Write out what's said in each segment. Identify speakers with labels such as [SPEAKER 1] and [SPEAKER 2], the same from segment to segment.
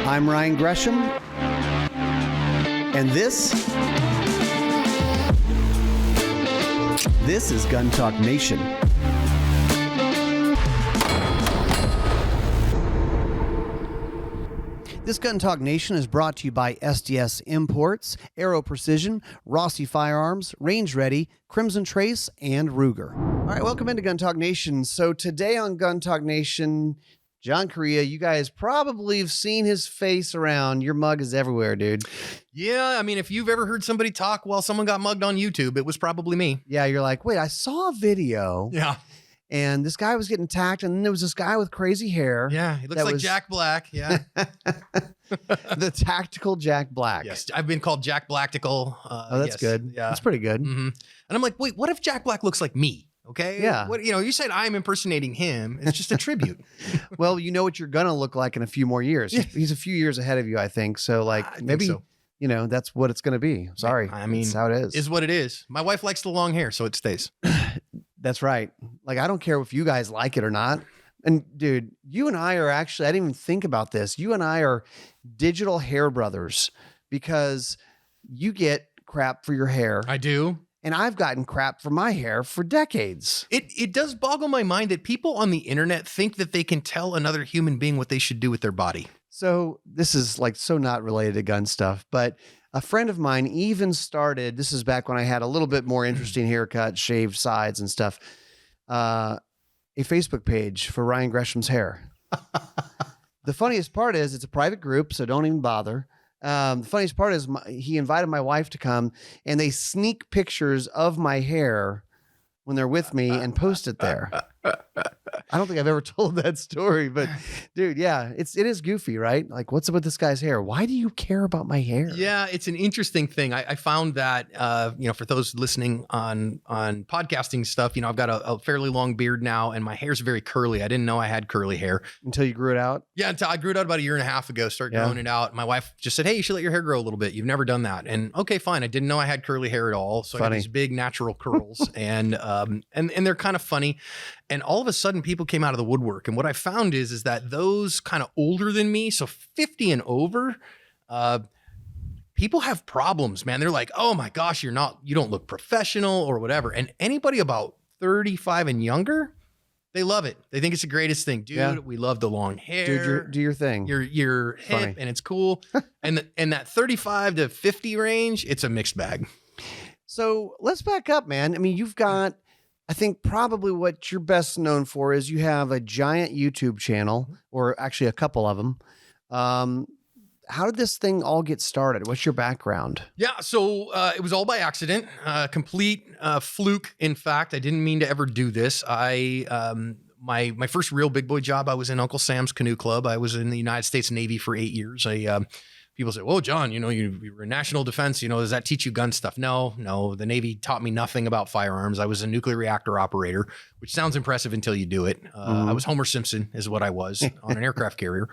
[SPEAKER 1] I'm Ryan Gresham, and this is Gun Talk Nation. This Gun Talk Nation is brought to you by SDS Imports, Aero Precision, Rossi Firearms, Range Ready, Crimson Trace, and Ruger. All right, welcome into Gun Talk Nation. So today on Gun Talk Nation, John Corriea, you guys probably have seen his face around. Your mug is everywhere, dude.
[SPEAKER 2] Yeah, I mean, if you've ever heard somebody talk while someone got mugged on YouTube, it was probably me.
[SPEAKER 1] Yeah, you're like, wait, I saw a video.
[SPEAKER 2] Yeah.
[SPEAKER 1] And this guy was getting attacked, and then there was this guy with crazy hair.
[SPEAKER 2] Yeah, he looks like Jack Black. Yeah.
[SPEAKER 1] The tactical Jack Black.
[SPEAKER 2] Yes, I've been called Jack Blactical.
[SPEAKER 1] Oh, that's good.
[SPEAKER 2] Yeah.
[SPEAKER 1] That's pretty good.
[SPEAKER 2] Mm-hmm. And I'm like, wait, what if Jack Black looks like me? Okay.
[SPEAKER 1] Yeah.
[SPEAKER 2] What, you said I'm impersonating him. It's just a tribute.
[SPEAKER 1] Well, you know what you're going to look like in a few more years.
[SPEAKER 2] Yeah.
[SPEAKER 1] He's a few years ahead of you, I think. So, like, maybe,
[SPEAKER 2] so.
[SPEAKER 1] That's what it's going to be. Sorry.
[SPEAKER 2] I mean,
[SPEAKER 1] that's how it is.
[SPEAKER 2] Is what it is. My wife likes the long hair, so it stays.
[SPEAKER 1] That's right. Like, I don't care if you guys like it or not. And dude, you and I are actually, I didn't even think about this. You and I are digital hair brothers because you get crap for your hair.
[SPEAKER 2] I do.
[SPEAKER 1] And I've gotten crap for my hair for decades.
[SPEAKER 2] It does boggle my mind that people on the internet think that they can tell another human being what they should do with their body.
[SPEAKER 1] So this is like so not related to gun stuff, but a friend of mine even started, this is back when I had a little bit more interesting haircut, shaved sides and stuff, a Facebook page for Ryan Gresham's hair. The funniest part is it's a private group, so don't even bother. The funniest part is he invited my wife to come, and they sneak pictures of my hair when they're with me and post it there. I don't think I've ever told that story, but dude, yeah, it is goofy, right? Like, what's up with this guy's hair? Why do you care about my hair?
[SPEAKER 2] Yeah, it's an interesting thing. I found that, for those listening on podcasting stuff, I've got a fairly long beard now, and my hair's very curly. I didn't know I had curly hair.
[SPEAKER 1] Until you grew it out?
[SPEAKER 2] Yeah, until I grew it out about a year and a half ago, started growing it out. My wife just said, hey, you should let your hair grow a little bit. You've never done that. And okay, fine. I didn't know I had curly hair at all. So I got these big natural curls and they're kind of funny. And all of a sudden people came out of the woodwork. And what I found is that those kind of older than me, so 50 and over, people have problems, man. They're like, oh my gosh, you don't look professional or whatever. And anybody about 35 and younger, they love it. They think it's the greatest thing. Dude, we love the long hair.
[SPEAKER 1] Dude, do your thing.
[SPEAKER 2] You're hip and it's cool. and that 35 to 50 range, it's a mixed bag.
[SPEAKER 1] So let's back up, man. I mean, you've got, I think probably what you're best known for is you have a giant YouTube channel, or actually a couple of them. How did this thing all get started? What's your background?
[SPEAKER 2] Yeah, so it was all by accident, complete fluke. In fact, I didn't mean to ever do this. My first real big boy job, I was in Uncle Sam's Canoe Club. I was in the United States Navy for 8 years. People say, "Well, John, you were in national defense. Does that teach you gun stuff?" No. The Navy taught me nothing about firearms. I was a nuclear reactor operator, which sounds impressive until you do it. I was Homer Simpson, is what I was on an aircraft carrier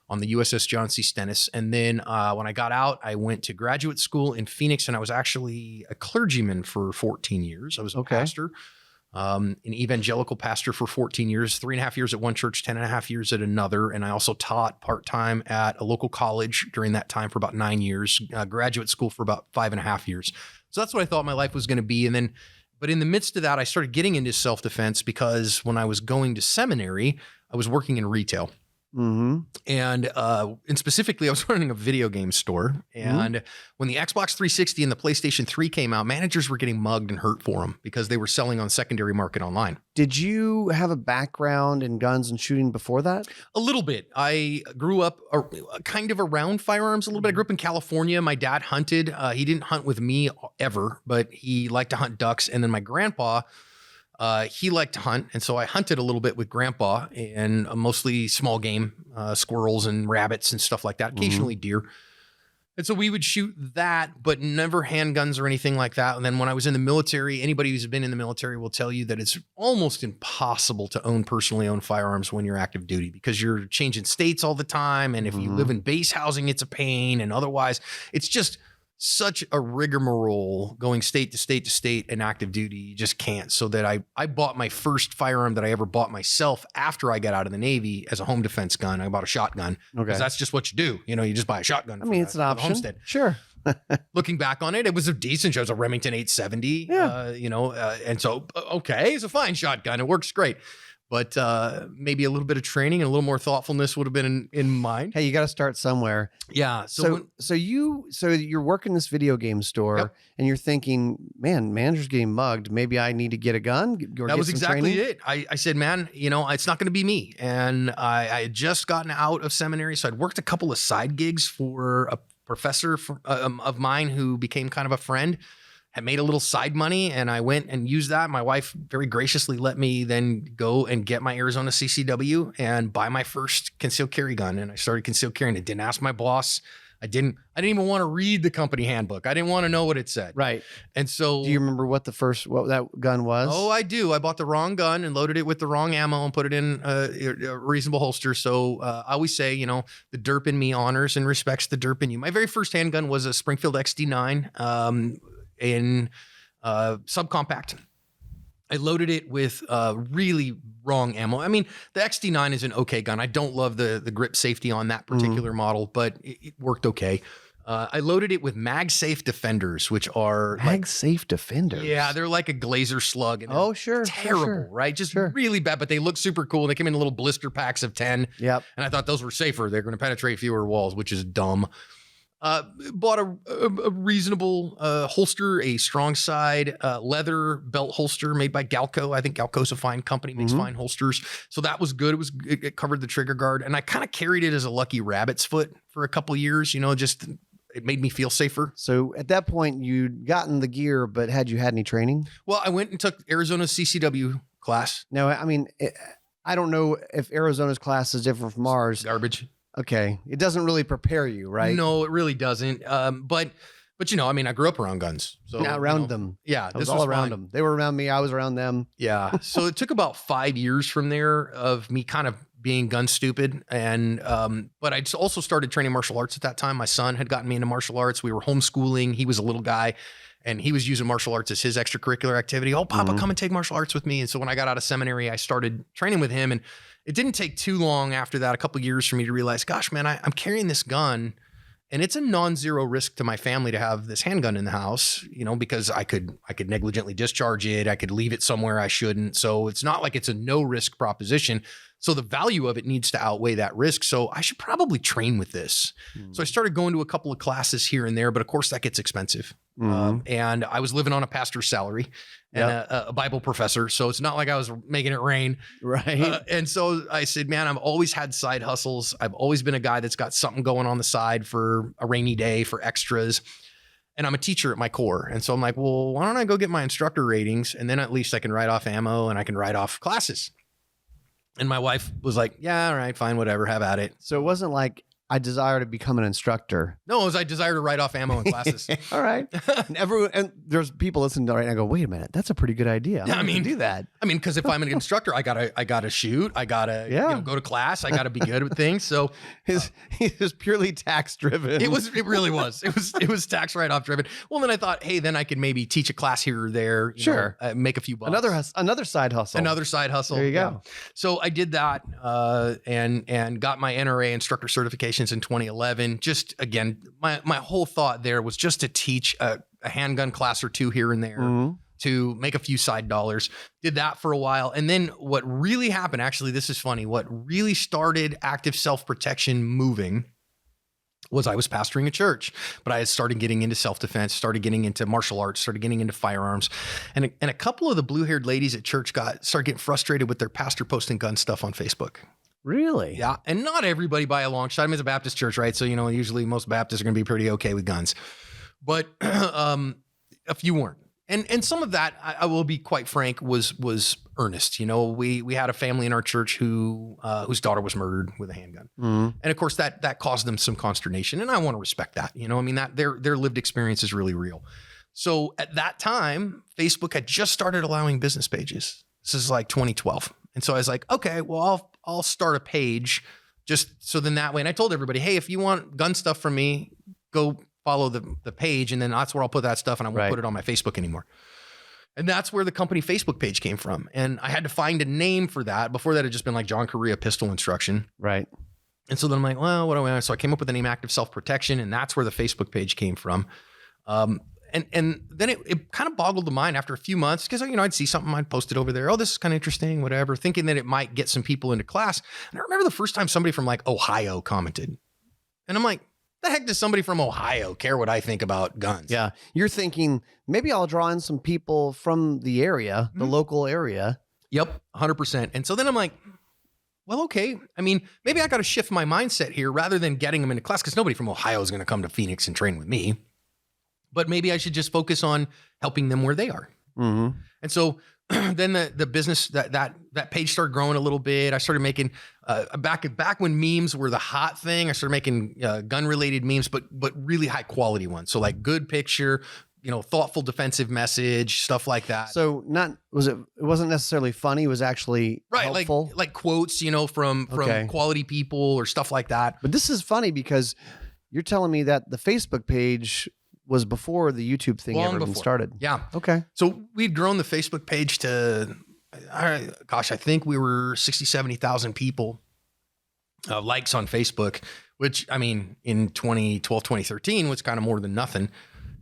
[SPEAKER 2] on the USS John C. Stennis. And then when I got out, I went to graduate school in Phoenix, and I was actually a clergyman for 14 years. I was a pastor. An evangelical pastor for 14 years, 3.5 years at one church, 10.5 years at another. And I also taught part-time at a local college during that time for about 9 years, graduate school for about 5.5 years. So that's what I thought my life was going to be. But in the midst of that, I started getting into self-defense because when I was going to seminary, I was working in retail.
[SPEAKER 1] Mm-hmm.
[SPEAKER 2] And specifically, I was running a video game store. And when the Xbox 360 and the PlayStation 3 came out, managers were getting mugged and hurt for them because they were selling on secondary market online.
[SPEAKER 1] Did you have a background in guns and shooting before that?
[SPEAKER 2] A little bit. I grew up kind of around firearms a little bit. I grew up in California. My dad hunted. He didn't hunt with me ever, but he liked to hunt ducks. And then my grandpa, he liked to hunt, and so I hunted a little bit with Grandpa, and mostly small game, squirrels and rabbits and stuff like that, occasionally deer. And so we would shoot that, but never handguns or anything like that. And then when I was in the military, anybody who's been in the military will tell you that it's almost impossible to personally own firearms when you're active duty because you're changing states all the time. And if you live in base housing, it's a pain. And otherwise, it's just such a rigmarole going state to state to state and active duty. You just can't. So that I bought my first firearm that I ever bought myself after I got out of the Navy as a home defense gun. I bought a shotgun because that's just what you do. You know, you just buy a shotgun.
[SPEAKER 1] I mean, it's an option.
[SPEAKER 2] Homestead.
[SPEAKER 1] Sure.
[SPEAKER 2] Looking back on it, it was a decent show. It was a Remington 870, and so, okay, it's a fine shotgun. It works great. But maybe a little bit of training and a little more thoughtfulness would have been in mind.
[SPEAKER 1] Hey, you got to start somewhere.
[SPEAKER 2] Yeah.
[SPEAKER 1] So you're working this video game store and you're thinking, man, manager's getting mugged. Maybe I need to get a gun.
[SPEAKER 2] That was exactly it. I said, man, it's not going to be me. And I had just gotten out of seminary. So I'd worked a couple of side gigs for a professor of mine who became kind of a friend. Had made a little side money and I went and used that. My wife very graciously let me then go and get my Arizona CCW and buy my first concealed carry gun. And I started concealed carrying. I didn't ask my boss. I didn't even want to read the company handbook. I didn't want to know what it said.
[SPEAKER 1] Right.
[SPEAKER 2] And so,
[SPEAKER 1] do you remember what that gun was?
[SPEAKER 2] Oh, I do. I bought the wrong gun and loaded it with the wrong ammo and put it in a reasonable holster. So I always say, the derp in me honors and respects the derp in you. My very first handgun was a Springfield XD9 in subcompact. I loaded it with really wrong ammo. I mean, the XD9 is an okay gun. I don't love the grip safety on that particular model, but it worked okay. I loaded it with MagSafe Defenders, which are
[SPEAKER 1] MagSafe Defenders.
[SPEAKER 2] Yeah, they're like a Glazer slug. And terrible, right? Just really bad, but they look super cool. They came in little blister packs of 10.
[SPEAKER 1] Yep.
[SPEAKER 2] And I thought those were safer. They're going to penetrate fewer walls, which is dumb. Bought a reasonable holster, a strong side leather belt holster made by Galco. I think Galco's a fine company, makes fine holsters. So that was good. It covered the trigger guard. And I kind of carried it as a lucky rabbit's foot for a couple years, it made me feel safer.
[SPEAKER 1] So at that point you'd gotten the gear, but had you had any training?
[SPEAKER 2] Well, I went and took Arizona's CCW class.
[SPEAKER 1] No, I mean, I don't know if Arizona's class is different from ours.
[SPEAKER 2] Garbage.
[SPEAKER 1] Okay. It doesn't really prepare you, right?
[SPEAKER 2] No, it really doesn't. But I grew up around guns. So
[SPEAKER 1] around them.
[SPEAKER 2] Yeah.
[SPEAKER 1] I was all around them. They were around me. I was around them.
[SPEAKER 2] Yeah. So it took about 5 years from there of me kind of being gun stupid. And, but I'd also started training martial arts at that time. My son had gotten me into martial arts. We were homeschooling. He was a little guy and he was using martial arts as his extracurricular activity. Oh, Papa, come and take martial arts with me. And so when I got out of seminary, I started training with him, and it didn't take too long after that, a couple of years, for me to realize, gosh, man, I'm carrying this gun and it's a non-zero risk to my family to have this handgun in the house, because I could negligently discharge it. I could leave it somewhere I shouldn't. So it's not like it's a no risk proposition. So the value of it needs to outweigh that risk. So I should probably train with this. So I started going to a couple of classes here and there, but of course that gets expensive. And I was living on a pastor's salary and a Bible professor. So it's not like I was making it rain.
[SPEAKER 1] Right.
[SPEAKER 2] And so I said, man, I've always had side hustles. I've always been a guy that's got something going on the side for a rainy day, for extras. And I'm a teacher at my core. And so I'm like, well, why don't I go get my instructor ratings? And then at least I can write off ammo and I can write off classes. And my wife was like, yeah, all right, fine, whatever, have at it.
[SPEAKER 1] So it wasn't like I desire to become an instructor.
[SPEAKER 2] No, it was I desire to write off ammo in classes.
[SPEAKER 1] All right. And there's people listening to it right now go, wait a minute, that's a pretty good idea.
[SPEAKER 2] Yeah, I mean,
[SPEAKER 1] do that.
[SPEAKER 2] I mean, because if I'm an instructor, I gotta shoot. I gotta go to class. I gotta be good at things. So
[SPEAKER 1] he's purely tax driven.
[SPEAKER 2] It really was. It was tax write-off driven. Well, then I thought, hey, then I could maybe teach a class here or there. Make a few bucks.
[SPEAKER 1] Another side hustle.
[SPEAKER 2] Another side hustle.
[SPEAKER 1] There you go.
[SPEAKER 2] So I did that and got my NRA instructor certifications in 2011. Just again, my whole thought there was just to teach a handgun class or two here and there to make a few side dollars. Did that for a while. And then what really happened, actually, this is funny, what really started active self-protection moving was I was pastoring a church, but I had started getting into self-defense, started getting into martial arts, started getting into firearms. And a couple of the blue-haired ladies at church started getting frustrated with their pastor posting gun stuff on Facebook.
[SPEAKER 1] Really?
[SPEAKER 2] Yeah. And not everybody by a long shot. I mean, it's a Baptist church, right? So, usually most Baptists are going to be pretty okay with guns, but a few weren't. And some of that, I will be quite frank, was earnest. We had a family in our church whose daughter was murdered with a handgun. And of course that caused them some consternation. And I want to respect that, that their lived experience is really real. So at that time, Facebook had just started allowing business pages. This is like 2012. And so I was like, okay, well, I'll start a page just so then that way. And I told everybody, hey, if you want gun stuff from me, go follow the page, and then that's where I'll put that stuff, and I won't put it on my Facebook anymore. And that's where the company Facebook page came from. And I had to find a name for that. Before that, it had just been like John Corriea Pistol Instruction.
[SPEAKER 1] Right.
[SPEAKER 2] And so then I'm like, well, what do I? So I came up with the name Active Self-Protection, and that's where the Facebook page came from. And then it kind of boggled the mind after a few months, because, you know, I'd see something, I'd post it over there. Oh, this is kind of interesting, whatever, thinking that it might get some people into class. And I remember the first time somebody from like Ohio commented, and I'm like, the heck does somebody from Ohio care what I think about guns?
[SPEAKER 1] Yeah. You're thinking, maybe I'll draw in some people from the area, the local area.
[SPEAKER 2] Yep, 100%. And so then I'm like, well, okay. I mean, maybe I got to shift my mindset here rather than getting them into class, because nobody from Ohio is going to come to Phoenix and train with me. But maybe I should just focus on helping them where they are.
[SPEAKER 1] Mm-hmm.
[SPEAKER 2] And so then the business, that page started growing a little bit. I started making back when memes were the hot thing. I started making gun related memes, but really high quality ones. So like good picture, you know, thoughtful defensive message, stuff like that.
[SPEAKER 1] So it wasn't necessarily funny. It was actually helpful.
[SPEAKER 2] Like quotes, you know, from quality people or stuff like that.
[SPEAKER 1] But this is funny because you're telling me that the Facebook page was before the YouTube thing ever even started.
[SPEAKER 2] Yeah.
[SPEAKER 1] Okay.
[SPEAKER 2] So we'd grown the Facebook page to, I think we were 60, 70,000 people, likes on Facebook, which, I mean, in 2012, 2013 was kind of more than nothing.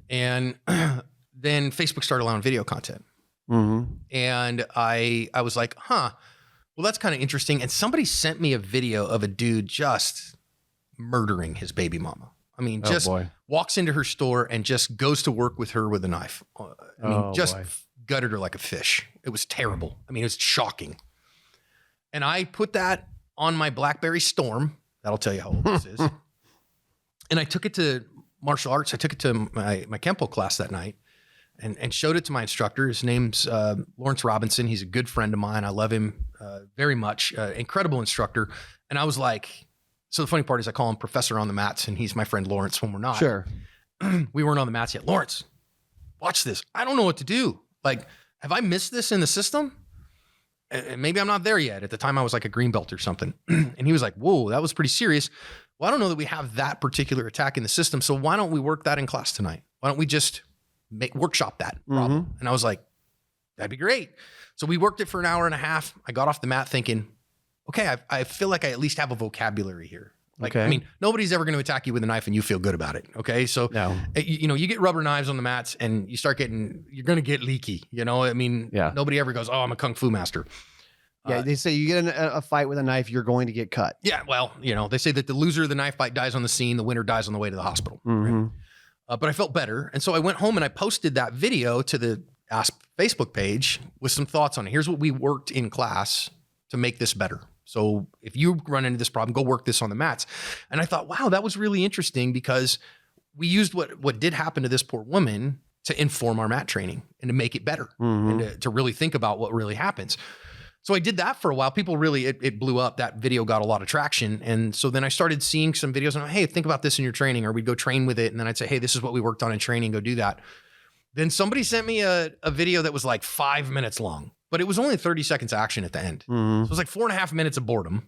[SPEAKER 2] And then Facebook started allowing video content.
[SPEAKER 1] Mm-hmm.
[SPEAKER 2] And I was like, well, that's kind of interesting. And somebody sent me a video of a dude just murdering his baby mama. I mean, walks into her store and just goes to work with her with a knife. Gutted her like a fish. It was terrible. I mean, it was shocking. And I put that on my BlackBerry Storm. That'll tell you how old this is. And I took it to martial arts. I took it to my Kempo class that night and showed it to my instructor. His name's Lawrence Robinson. He's a good friend of mine. I love him very much. Incredible instructor. And I was like, so the funny part is I call him Professor on the mats, and he's my friend Lawrence when we're not.
[SPEAKER 1] Sure.
[SPEAKER 2] We weren't on the mats yet. Lawrence, watch this. I don't know what to do. Like, have I missed this in the system? And maybe I'm not there yet. At the time, I was like a green belt or something. And he was like, whoa, that was pretty serious. Well, I don't know that we have that particular attack in the system. So why don't we work that in class tonight? Why don't we just workshop that problem? Mm-hmm. And I was like, that'd be great. So we worked it for an hour and a half. I got off the mat thinking, okay, I feel like I at least have a vocabulary here. Like, I mean, nobody's ever going to attack you with a knife and you feel good about it. Okay. So, you know, you get rubber knives on the mats and you're going to get leaky, you know, I mean, nobody ever goes, oh, I'm a Kung Fu master.
[SPEAKER 1] Yeah. They say you get in a fight with a knife, you're going to get cut.
[SPEAKER 2] Yeah. Well, you know, they say that the loser of the knife fight dies on the scene. The winner dies on the way to the hospital. Mm-hmm. Right? But I felt better. And so I went home and I posted that video to the Ask Facebook page with some thoughts on it. Here's what we worked in class to make this better. So if you run into this problem, go work this on the mats. And I thought, wow, that was really interesting because we used what did happen to this poor woman to inform our mat training and to make it better and to really think about what really happens. So I did that for a while. People really, it blew up. That video got a lot of traction. And so then I started seeing some videos and, hey, think about this in your training, or we'd go train with it. And then I'd say, hey, this is what we worked on in training. Go do that. Then somebody sent me a video that was like 5 minutes long. But it was only 30 seconds action at the end. Mm-hmm. So it was like 4.5 minutes of boredom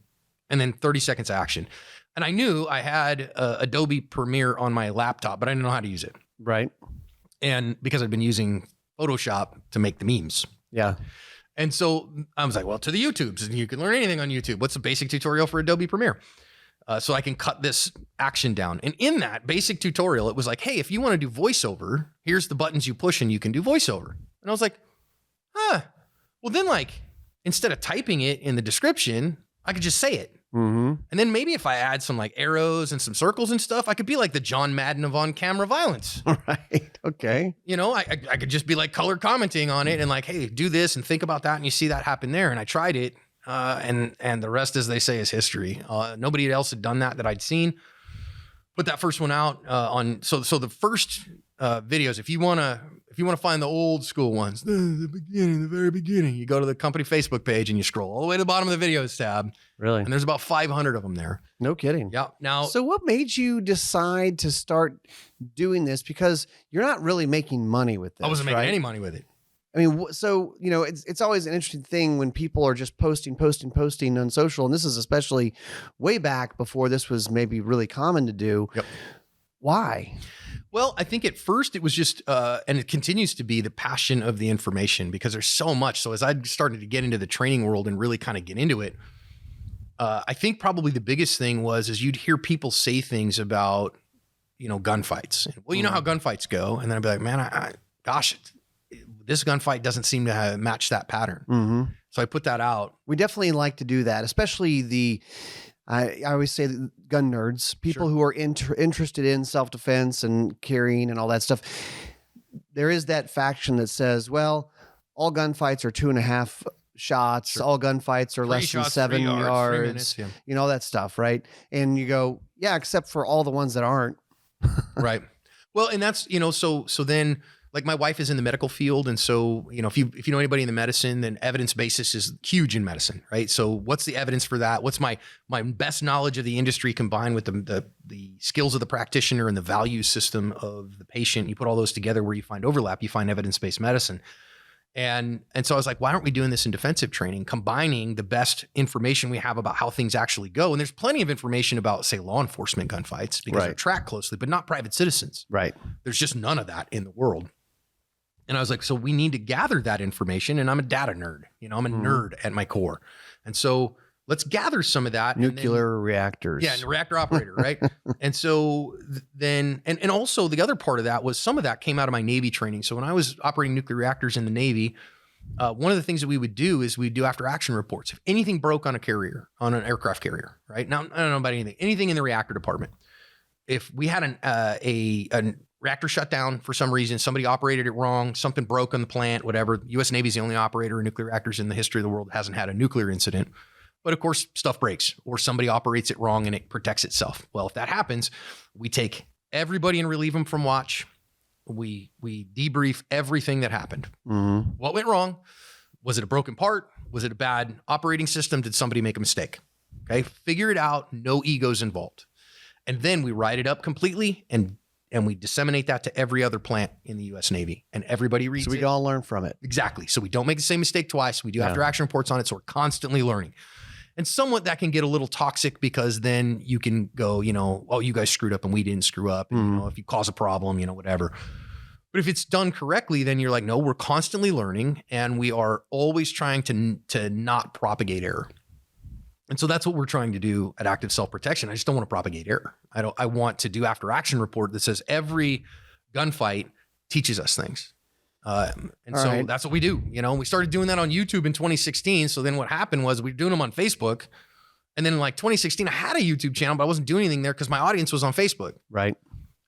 [SPEAKER 2] and then 30 seconds action. And I knew I had Adobe Premiere on my laptop, but I didn't know how to use it.
[SPEAKER 1] Right.
[SPEAKER 2] And because I'd been using Photoshop to make the memes.
[SPEAKER 1] Yeah.
[SPEAKER 2] And so I was like, well, to the YouTubes, you can learn anything on YouTube. What's a basic tutorial for Adobe Premiere? So I can cut this action down. And in that basic tutorial, it was like, hey, if you want to do voiceover, here's the buttons you push and you can do voiceover. And I was like, well, then, like, instead of typing it in the description, I could just say it. Mm-hmm. And then maybe if I add some like arrows and some circles and stuff, I could be like the John Madden of on-camera violence.
[SPEAKER 1] Right. Okay.
[SPEAKER 2] You know, I could just be like color commenting on it and like, hey, do this and think about that. And you see that happen there. And I tried it. And the rest, as they say, is history. Nobody else had done that I'd seen. Put that first one out so the first videos, if you want to find the old school ones, the very beginning, you go to the company Facebook page and you scroll all the way to the bottom of the videos tab.
[SPEAKER 1] Really?
[SPEAKER 2] And there's about 500 of them there.
[SPEAKER 1] No kidding.
[SPEAKER 2] Yeah. Now,
[SPEAKER 1] so what made you decide to start doing this? Because you're not really making money with this.
[SPEAKER 2] I wasn't making any money with it.
[SPEAKER 1] I mean, so, you know, it's always an interesting thing when people are just posting on social. And this is especially way back before this was maybe really common to do.
[SPEAKER 2] Yep.
[SPEAKER 1] Why?
[SPEAKER 2] Well, I think at first it was just, and it continues to be, the passion of the information, because there's so much. So as I started to get into the training world and really kind of get into it, I think probably the biggest thing is you'd hear people say things about, gunfights. Well, you know how gunfights go. And then I'd be like, man, gosh, this gunfight doesn't seem to match that pattern.
[SPEAKER 1] Mm-hmm.
[SPEAKER 2] So I put that out.
[SPEAKER 1] We definitely like to do that, especially I always say the gun nerds, people who are interested in self-defense and carrying and all that stuff. There is that faction that says, well, all gunfights are 2.5 shots. Sure. All gunfights are less than 7 yards, 3 minutes, all that stuff. Right. And you go, yeah, except for all the ones that aren't.
[SPEAKER 2] Right. Well, and that's, so then, like, my wife is in the medical field. And so, if you know anybody in the medicine, then evidence basis is huge in medicine, right? So what's the evidence for that? What's my best knowledge of the industry combined with the skills of the practitioner and the value system of the patient? You put all those together, where you find overlap, you find evidence-based medicine. And so I was like, why aren't we doing this in defensive training, combining the best information we have about how things actually go? And there's plenty of information about, say, law enforcement gunfights, because they're tracked closely, but not private citizens.
[SPEAKER 1] Right.
[SPEAKER 2] There's just none of that in the world. And I was like, so we need to gather that information. And I'm a data nerd. I'm a nerd at my core. And so let's gather some of that.
[SPEAKER 1] Nuclear reactors.
[SPEAKER 2] Yeah, and reactor operator, right? And so then, and also the other part of that was, some of that came out of my Navy training. So when I was operating nuclear reactors in the Navy, one of the things that we would do is we'd do after action reports. If anything broke on a carrier, on an aircraft carrier, right? Now, I don't know about anything in the reactor department. If we had a reactor shut down for some reason, somebody operated it wrong, something broke on the plant, whatever. U.S. Navy is the only operator of nuclear reactors in the history of the world that hasn't had a nuclear incident. But of course, stuff breaks, or somebody operates it wrong and it protects itself. Well, if that happens, we take everybody and relieve them from watch. We debrief everything that happened. Mm-hmm. What went wrong? Was it a broken part? Was it a bad operating system? Did somebody make a mistake? Okay, figure it out. No egos involved. And then we write it up completely, and we disseminate that to every other plant in the U.S. Navy, and everybody reads it.
[SPEAKER 1] So we can all learn from it.
[SPEAKER 2] Exactly. So we don't make the same mistake twice. We do after action reports on it. So we're constantly learning. And somewhat that can get a little toxic, because then you can go, oh, you guys screwed up and we didn't screw up. And, if you cause a problem, whatever. But if it's done correctly, then you're like, no, we're constantly learning, and we are always trying to not propagate error. And so that's what we're trying to do at Active Self-Protection. I just don't want to propagate error. I want to do after action report that says every gunfight teaches us things. That's what we do. We started doing that on YouTube in 2016. So then what happened was, we were doing them on Facebook. And then in like 2016, I had a YouTube channel, but I wasn't doing anything there because my audience was on Facebook.
[SPEAKER 1] Right.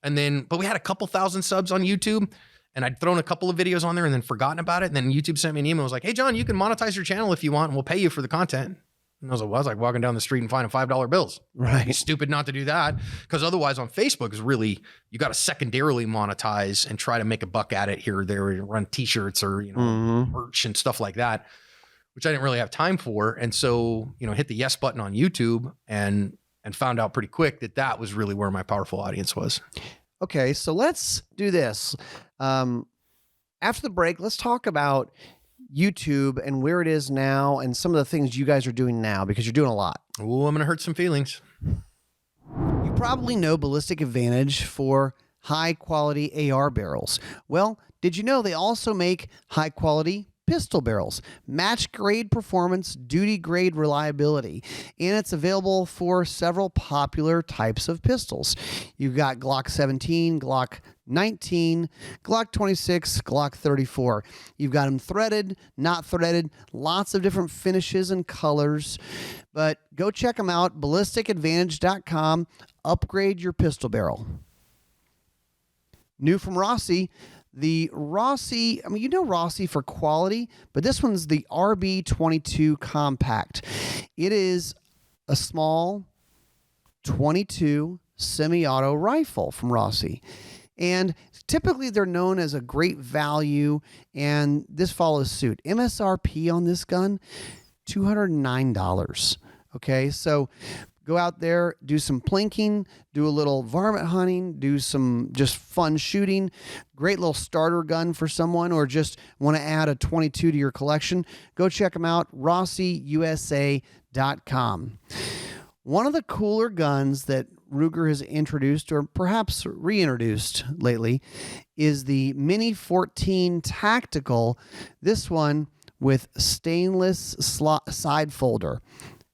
[SPEAKER 2] And then, but we had a couple thousand subs on YouTube, and I'd thrown a couple of videos on there and then forgotten about it. And then YouTube sent me an email. It was like, hey, John, you can monetize your channel if you want, and we'll pay you for the content. And I was like walking down the street and finding $5 bills.
[SPEAKER 1] Right.
[SPEAKER 2] It's stupid not to do that, because otherwise on Facebook is really, you got to secondarily monetize and try to make a buck at it here or there, or run t-shirts or, merch and stuff like that, which I didn't really have time for. And so, hit the yes button on YouTube and found out pretty quick that was really where my powerful audience was.
[SPEAKER 1] Okay. So let's do this. After the break, let's talk about YouTube and where it is now and some of the things you guys are doing now, because you're doing a lot.
[SPEAKER 2] Oh, I'm going to hurt some feelings.
[SPEAKER 1] You probably know Ballistic Advantage for high quality AR barrels. Well, did you know they also make high quality pistol barrels, match grade performance, duty grade reliability, and it's available for several popular types of pistols. You've got Glock 17, Glock 19, Glock 26, Glock 34. You've got them threaded, not threaded, lots of different finishes and colors, but go check them out, ballisticadvantage.com. Upgrade your pistol barrel. New from Rossi, the Rossi, Rossi for quality, but this one's the RB22 Compact. It is a small 22 semi-auto rifle from Rossi. And typically they're known as a great value, and this follows suit. MSRP on this gun, $209. Okay, so go out there, do some plinking, do a little varmint hunting, do some just fun shooting. Great little starter gun for someone, or just want to add a 22 to your collection. Go check them out, rossiusa.com. one of the cooler guns that Ruger has introduced or perhaps reintroduced lately is the Mini 14 Tactical. This one with stainless side folder.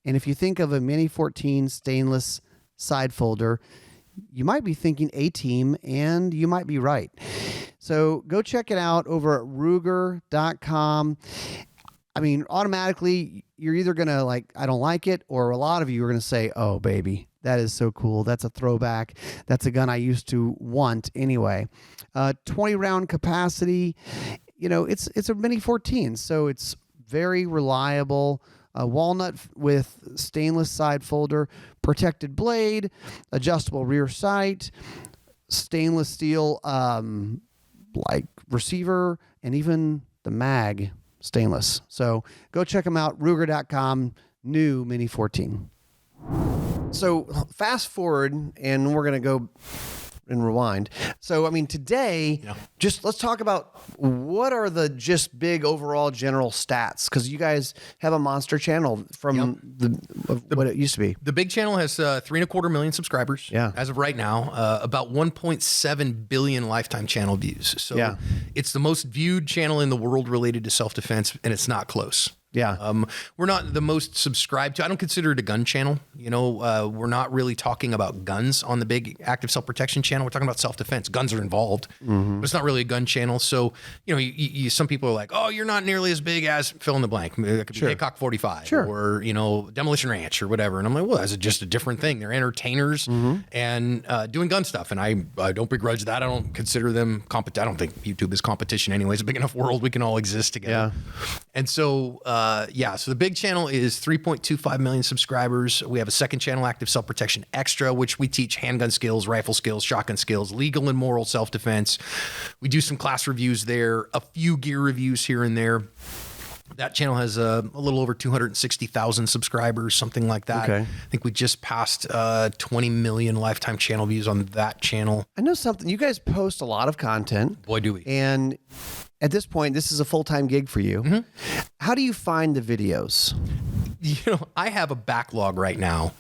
[SPEAKER 1] And if you think of a Mini 14 stainless side folder, you might be thinking A-Team, and you might be right. So go check it out over at Ruger.com. I mean, automatically, you're either going to like, I don't like it, or a lot of you are going to say, oh, baby, that is so cool. That's a throwback. That's a gun I used to want anyway. 20 round capacity. You know, it's a Mini 14, so it's very reliable. Walnut with stainless side folder, protected blade, adjustable rear sight, stainless steel like receiver, and even the mag stainless. So go check them out, Ruger.com, new Mini 14. So fast forward, and we're going to go and rewind. So, I mean, today, just let's talk about what are the just big overall general stats, because you guys have a monster channel from what it used to be.
[SPEAKER 2] The big channel has 3.25 million subscribers as of right now, about 1.7 billion lifetime channel views. So it's the most viewed channel in the world related to self-defense, and it's not close.
[SPEAKER 1] Yeah.
[SPEAKER 2] We're not the most subscribed to. I don't consider it a gun channel. You know, we're not really talking about guns on the big active self-protection channel. We're talking about self-defense. Guns are involved, but it's not really a gun channel. So, you know, some people are like, oh, you're not nearly as big as fill in the blank. It could be Haycock 45 or, you know, Demolition Ranch or whatever. And I'm like, well, that's just a different thing. They're entertainers and doing gun stuff. And I don't begrudge that. I don't consider them I don't think YouTube is competition anyway. It's a big enough world. We can all exist together. And so, so the big channel is 3.25 million subscribers. We have a second channel, Active Self-Protection Extra, which we teach handgun skills, rifle skills, shotgun skills, legal and moral self-defense. We do some class reviews there, a few gear reviews here and there. That channel has a little over 260,000 subscribers, something like that.
[SPEAKER 1] Okay.
[SPEAKER 2] I think we just passed 20 million lifetime channel views on that channel.
[SPEAKER 1] I know something. You guys post a lot of content.
[SPEAKER 2] Boy, do we.
[SPEAKER 1] And at this point, this is a full-time gig for you. How do you find the videos?
[SPEAKER 2] You know, I have a backlog right now.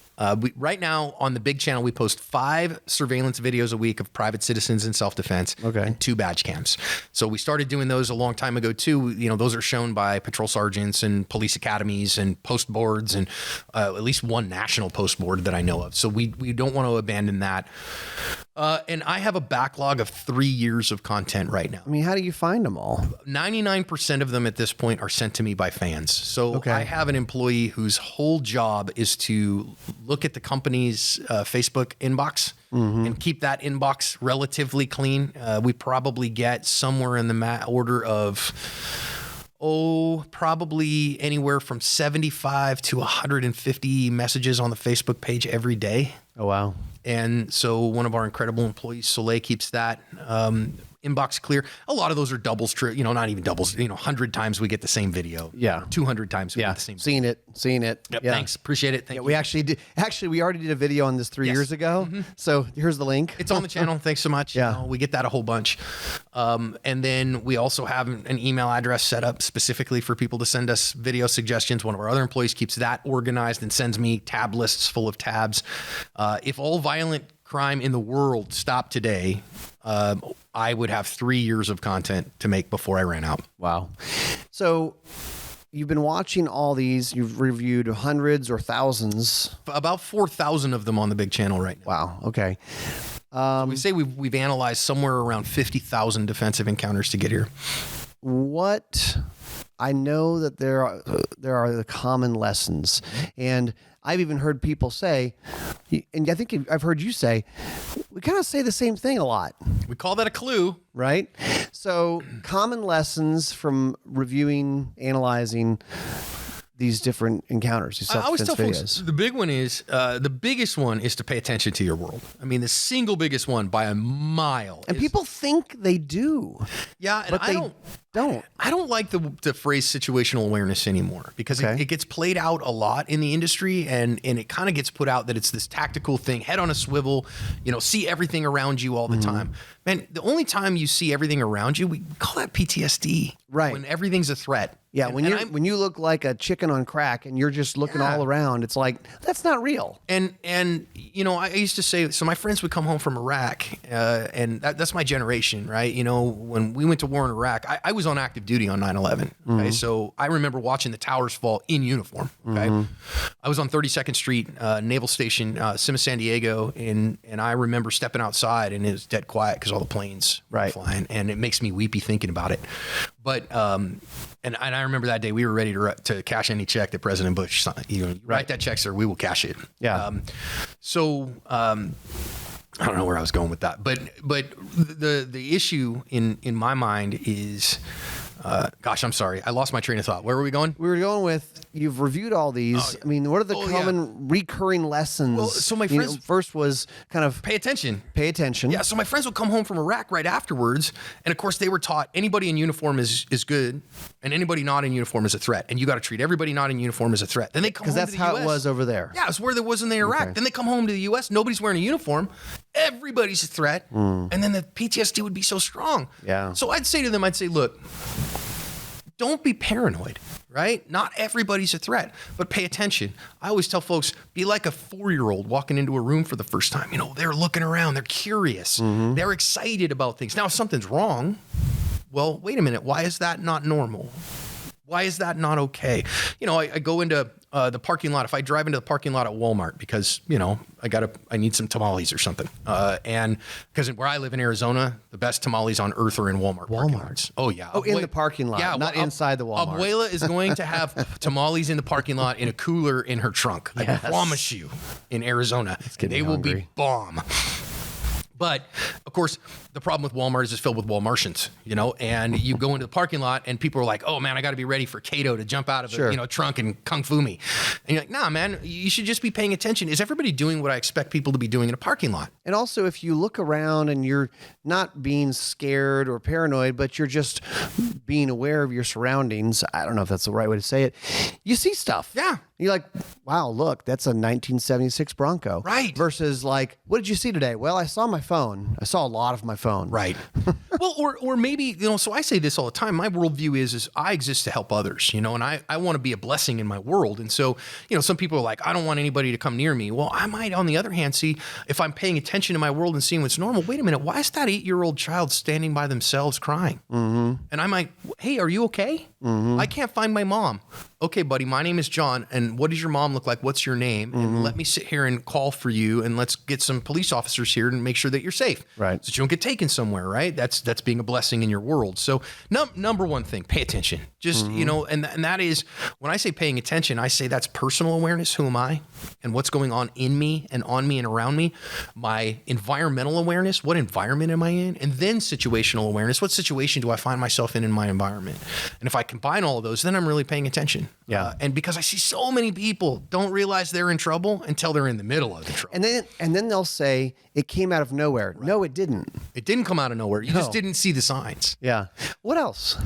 [SPEAKER 2] Right now on the big channel, we post 5 surveillance videos a week of private citizens in self-defense and 2 badge cams. So we started doing those a long time ago too. You know, those are shown by patrol sergeants and police academies and post boards and at least one national post board that I know of. So we don't want to abandon that. And I have a backlog of 3 years of content right now.
[SPEAKER 1] I mean, how do you find them all?
[SPEAKER 2] 99% of them at this point are sent to me by fans. So I have an employee whose whole job is to look at the company's Facebook inbox and keep that inbox relatively clean. We probably get somewhere in the order of probably anywhere from 75 to 150 messages on the Facebook page every day.
[SPEAKER 1] Oh, wow.
[SPEAKER 2] And so one of our incredible employees, Soleil, keeps that inbox clear. A lot of those are doubles, not even doubles, 100 times we get the same video. 200 times we get the same video.
[SPEAKER 1] Seen it.
[SPEAKER 2] Yep, thanks. Appreciate it. Thank you.
[SPEAKER 1] We actually did. Actually, we already did a video on this 3 years ago. So here's the link.
[SPEAKER 2] It's on the channel. Thanks so much. We get that a whole bunch. And then we also have an email address set up specifically for people to send us video suggestions. One of our other employees keeps that organized and sends me tab lists full of tabs. If all violent crime in the world stopped today, I would have 3 years of content to make before I ran out.
[SPEAKER 1] Wow. So you've been watching all these. You've reviewed hundreds or thousands.
[SPEAKER 2] About 4,000 of them on the big channel right now.
[SPEAKER 1] Wow. Okay.
[SPEAKER 2] We say we've analyzed somewhere around 50,000 defensive encounters to get here.
[SPEAKER 1] What I know that there are the common lessons, and I've even heard people say, and I think I've heard you say, we kind of say the same thing a lot.
[SPEAKER 2] We call that a clue,
[SPEAKER 1] right? So common lessons from reviewing, analyzing these different encounters, these self-defense videos.
[SPEAKER 2] Folks, the big one is, the biggest one is to pay attention to your world. I mean, the single biggest one by a mile.
[SPEAKER 1] And people think they do.
[SPEAKER 2] Yeah, and
[SPEAKER 1] but they don't.
[SPEAKER 2] I don't like the phrase situational awareness anymore because
[SPEAKER 1] Okay.
[SPEAKER 2] it gets played out a lot in the industry, and it kind of gets put out that it's this tactical thing, head on a swivel, see everything around you all the time. Man, the only time you see everything around you, we call that PTSD.
[SPEAKER 1] Right.
[SPEAKER 2] When everything's a threat.
[SPEAKER 1] Yeah,
[SPEAKER 2] And-
[SPEAKER 1] when
[SPEAKER 2] and
[SPEAKER 1] when you look like a chicken on crack and you're just looking
[SPEAKER 2] Yeah.
[SPEAKER 1] all around, it's like that's not real.
[SPEAKER 2] And I used to say, so my friends would come home from Iraq, and that's my generation, right? When we went to war in Iraq, I was on active duty on 9/11. Okay, so I remember watching the towers fall in uniform. Okay, I was on 32nd Street Naval Station, Sima, San Diego, and I remember stepping outside and it was dead quiet because all the planes were flying, and it makes me weepy thinking about it. But and I remember that day we were ready to cash any check that President Bush signed. You write that check, sir, we will cash it.
[SPEAKER 1] Yeah.
[SPEAKER 2] I don't know where I was going with that, but the issue in my mind is, gosh, I'm sorry, I lost my train of thought. Where were we going?
[SPEAKER 1] We were going with, you've reviewed all these. I mean, what are the common recurring lessons?
[SPEAKER 2] Well, so my friends-
[SPEAKER 1] first was kind of
[SPEAKER 2] Pay attention.
[SPEAKER 1] pay attention.
[SPEAKER 2] Yeah, so my friends would come home from Iraq right afterwards, and of course they were taught anybody in uniform is good, and anybody not in uniform is a threat, and you got to treat everybody not in uniform as a threat. Then they come home
[SPEAKER 1] Because that's
[SPEAKER 2] to the
[SPEAKER 1] how
[SPEAKER 2] US.
[SPEAKER 1] it was over there.
[SPEAKER 2] Yeah, it's where there was in the Iraq. Then they come home to the U.S. Nobody's wearing a uniform. Everybody's a threat, and then the PTSD would be so strong.
[SPEAKER 1] Yeah.
[SPEAKER 2] So I'd say to them, look, don't be paranoid, right? Not everybody's a threat, but pay attention. I always tell folks, be like a 4-year-old walking into a room for the first time. They're looking around, they're curious, they're excited about things. Now, if something's wrong, well, wait a minute, why is that not normal? Why is that not okay? I go into the parking lot. If I drive into the parking lot at Walmart because, I need some tamales or something. And because where I live in Arizona, the best tamales on earth are in Walmart parking lots. Oh, yeah.
[SPEAKER 1] Oh, in the parking lot, not inside the Walmart.
[SPEAKER 2] Abuela is going to have tamales in the parking lot in a cooler in her trunk.
[SPEAKER 1] Yes.
[SPEAKER 2] I promise you, in Arizona,
[SPEAKER 1] getting
[SPEAKER 2] they will
[SPEAKER 1] hungry.
[SPEAKER 2] be bomb. But of course, the problem with Walmart is it's filled with Walmartians, and you go into the parking lot and people are like, oh man, I got to be ready for Kato to jump out of a trunk and kung fu me. And you're like, nah, man, you should just be paying attention. Is everybody doing what I expect people to be doing in a parking lot?
[SPEAKER 1] And also, if you look around and you're not being scared or paranoid, but you're just being aware of your surroundings, I don't know if that's the right way to say it, you see stuff.
[SPEAKER 2] Yeah.
[SPEAKER 1] You're like, wow, look, that's a 1976 Bronco.
[SPEAKER 2] Right.
[SPEAKER 1] Versus like, what did you see today? Well, I saw my phone. I saw a lot of my phone.
[SPEAKER 2] Right. Well, or maybe, so I say this all the time. My worldview is I exist to help others, and I want to be a blessing in my world. And so, some people are like, I don't want anybody to come near me. Well, I might, on the other hand, see if I'm paying attention to my world and seeing what's normal. Wait a minute. Why is that 8-year-old child standing by themselves crying? Mm-hmm. And I might, hey, are you okay? Mm-hmm. I can't find my mom. Okay, buddy, my name is John. And what does your mom look like? What's your name? And let me sit here and call for you. And let's get some police officers here and make sure that you're safe.
[SPEAKER 1] Right.
[SPEAKER 2] So that you don't get taken somewhere, right? That's being a blessing in your world. So number one thing, pay attention. Just, and that is, when I say paying attention, I say that's personal awareness. Who am I? And what's going on in me and on me and around me? My environmental awareness. What environment am I in? And then situational awareness. What situation do I find myself in my environment? And if I combine all of those, then I'm really paying attention.
[SPEAKER 1] Yeah.
[SPEAKER 2] And because I see so many people don't realize they're in trouble until they're in the middle of the trouble.
[SPEAKER 1] And then they'll say it came out of nowhere. Right. No, it didn't.
[SPEAKER 2] It didn't come out of nowhere. You just didn't see the signs.
[SPEAKER 1] Yeah. What else?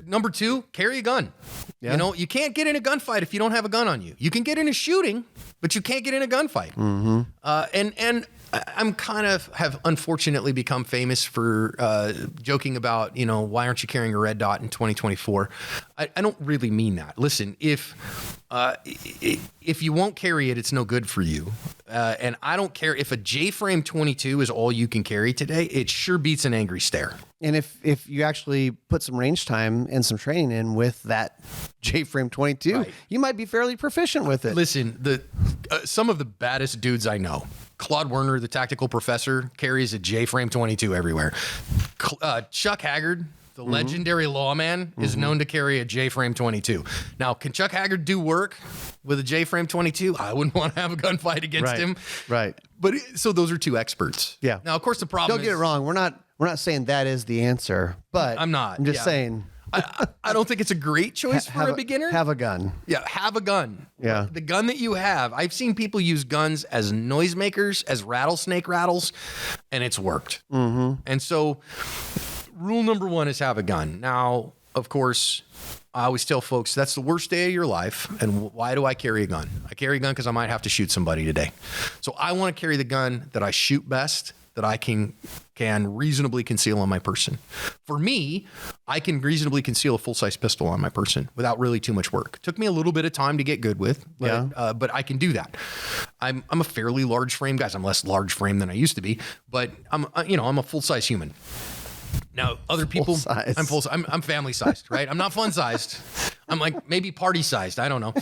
[SPEAKER 2] Number 2, carry a gun.
[SPEAKER 1] Yeah.
[SPEAKER 2] You can't get in a gunfight if you don't have a gun on you. You can get in a shooting, but you can't get in a gunfight. Mm-hmm. And I'm kind of have unfortunately become famous for joking about, why aren't you carrying a red dot in 2024? I don't really mean that. Listen, if you won't carry it, it's no good for you. And I don't care if a J-frame 22 is all you can carry today. It sure beats an angry stare.
[SPEAKER 1] And if you actually put some range time and some training in with that J-frame 22,
[SPEAKER 2] Right.
[SPEAKER 1] you might be fairly proficient with it.
[SPEAKER 2] Listen, some of the baddest dudes I know, Claude Werner, the tactical professor, carries a J-frame 22 everywhere. Chuck Haggard, the legendary lawman, is known to carry a J-frame 22. Now, can Chuck Haggard do work with a J-frame 22? I wouldn't want to have a gunfight against him.
[SPEAKER 1] Right.
[SPEAKER 2] But so those are two experts.
[SPEAKER 1] Yeah.
[SPEAKER 2] Now, of course, the problem
[SPEAKER 1] Don't get it wrong. We're not saying that is the answer, but
[SPEAKER 2] I'm not.
[SPEAKER 1] I'm just
[SPEAKER 2] Yeah.
[SPEAKER 1] saying.
[SPEAKER 2] I don't think it's a great choice for a beginner.
[SPEAKER 1] Have a gun.
[SPEAKER 2] Yeah, have a gun.
[SPEAKER 1] Yeah.
[SPEAKER 2] The gun that you have. I've seen people use guns as noisemakers, as rattlesnake rattles, and it's worked. Mm-hmm. And so rule number 1 is have a gun. Now, of course, I always tell folks that's the worst day of your life. And why do I carry a gun? I carry a gun because I might have to shoot somebody today. So I want to carry the gun that I shoot best, that I can reasonably conceal on my person. For me, I can reasonably conceal a full-size pistol on my person without really too much work. Took me a little bit of time to get good with, but I can do that. I'm a fairly large frame guy. I'm less large frame than I used to be, but I'm a full-size human. Now, other people, I'm family sized, right? I'm not fun sized. I'm like maybe party sized. I don't know.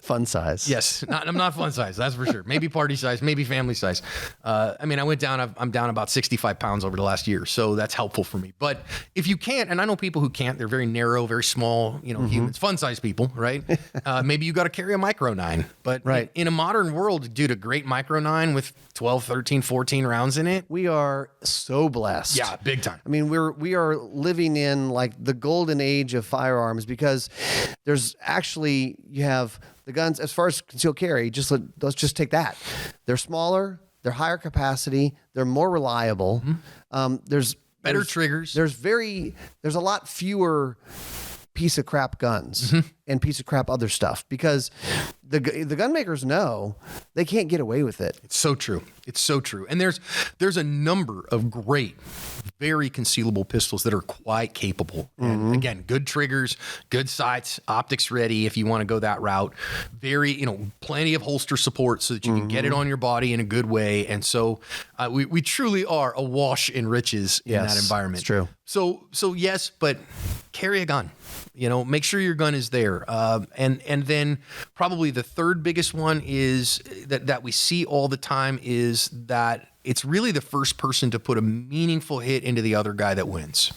[SPEAKER 1] Fun size.
[SPEAKER 2] Yes. I'm not fun sized. That's for sure. Maybe party sized, maybe family sized. I mean, I'm down about 65 pounds over the last year. So that's helpful for me. But if you can't, and I know people who can't, they're very narrow, very small, humans, fun sized people, right? Maybe you got to carry a micro 9, but
[SPEAKER 1] right.
[SPEAKER 2] In a modern world, dude, a great micro 9 with 12, 13, 14 rounds in it.
[SPEAKER 1] We are so blessed.
[SPEAKER 2] Yeah, big time.
[SPEAKER 1] I mean, we are living in like the golden age of firearms, because there's actually, you have the guns as far as concealed carry. Let's just take that. They're smaller, they're higher capacity, they're more reliable. There's
[SPEAKER 2] better triggers.
[SPEAKER 1] There's a lot fewer piece of crap guns and piece of crap other stuff, because the gun makers know they can't get away with it.
[SPEAKER 2] It's so true. It's so true. And there's a number of great, very concealable pistols that are quite capable. And again, good triggers, good sights, optics ready if you want to go that route. Very, plenty of holster support so that you can get it on your body in a good way. And so we truly are awash in riches in that environment.
[SPEAKER 1] It's true.
[SPEAKER 2] So yes, but carry a gun. Make sure your gun is there. And then probably the third biggest one is that we see all the time is that it's really the first person to put a meaningful hit into the other guy that wins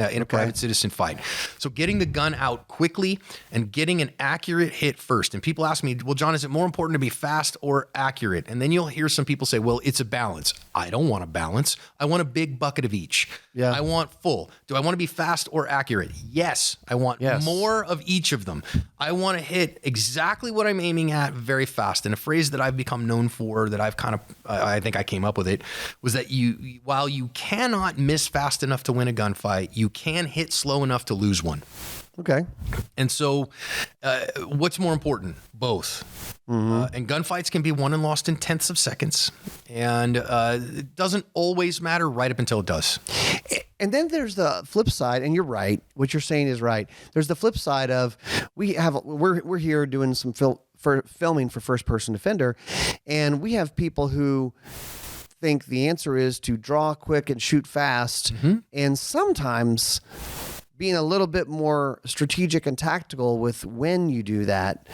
[SPEAKER 2] in a private citizen fight. So getting the gun out quickly and getting an accurate hit first. And people ask me, well, John, is it more important to be fast or accurate? And then you'll hear some people say, well, it's a balance. I don't want a balance. I want a big bucket of each. Yeah. I want full. Do I want to be fast or accurate? Yes. I want more of each of them. I want to hit exactly what I'm aiming at very fast. And a phrase that I've become known for, that I've I think I came up with it, was that while you cannot miss fast enough to win a gunfight, you can hit slow enough to lose one.
[SPEAKER 1] Okay.
[SPEAKER 2] And so what's more important? Both. And gunfights can be won and lost in tenths of seconds. And it doesn't always matter right up until it does.
[SPEAKER 1] And then there's the flip side, and you're right. What you're saying is right. There's the flip side of we're here doing some filming for First Person Defender, and we have people who think the answer is to draw quick and shoot fast, and sometimes being a little bit more strategic and tactical with when you do that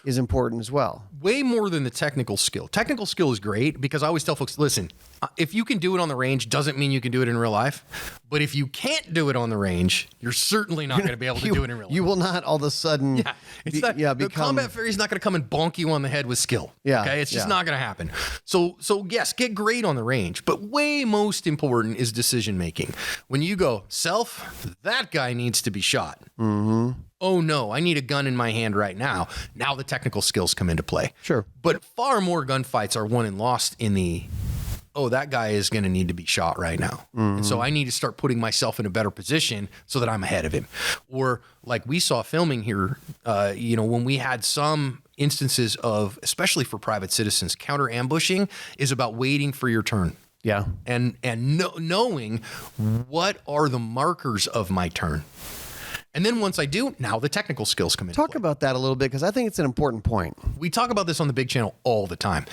[SPEAKER 1] is important as well.
[SPEAKER 2] Way more than the technical skill. Technical skill is great, because I always tell folks, listen, if you can do it on the range, doesn't mean you can do it in real life. But if you can't do it on the range, you're certainly not going to be able to do it in real life.
[SPEAKER 1] You will not all of a sudden.
[SPEAKER 2] The combat fairy is not going to come and bonk you on the head with skill. Yeah. Okay. It's just not going to happen. So yes, get great on the range, but way most important is decision making. When you go self, that guy needs to be shot. Oh no, I need a gun in my hand right now. Now the technical skills come into play.
[SPEAKER 1] Sure.
[SPEAKER 2] But far more gunfights are won and lost in the, that guy is going to need to be shot right now. And so I need to start putting myself in a better position so that I'm ahead of him. Or like we saw filming here, when we had some instances of, especially for private citizens, counter ambushing is about waiting for your turn.
[SPEAKER 1] Yeah.
[SPEAKER 2] And knowing what are the markers of my turn. And then once I do, now the technical skills come in.
[SPEAKER 1] Talk about that a little bit, because I think it's an important point.
[SPEAKER 2] We talk about this on the big channel all the time.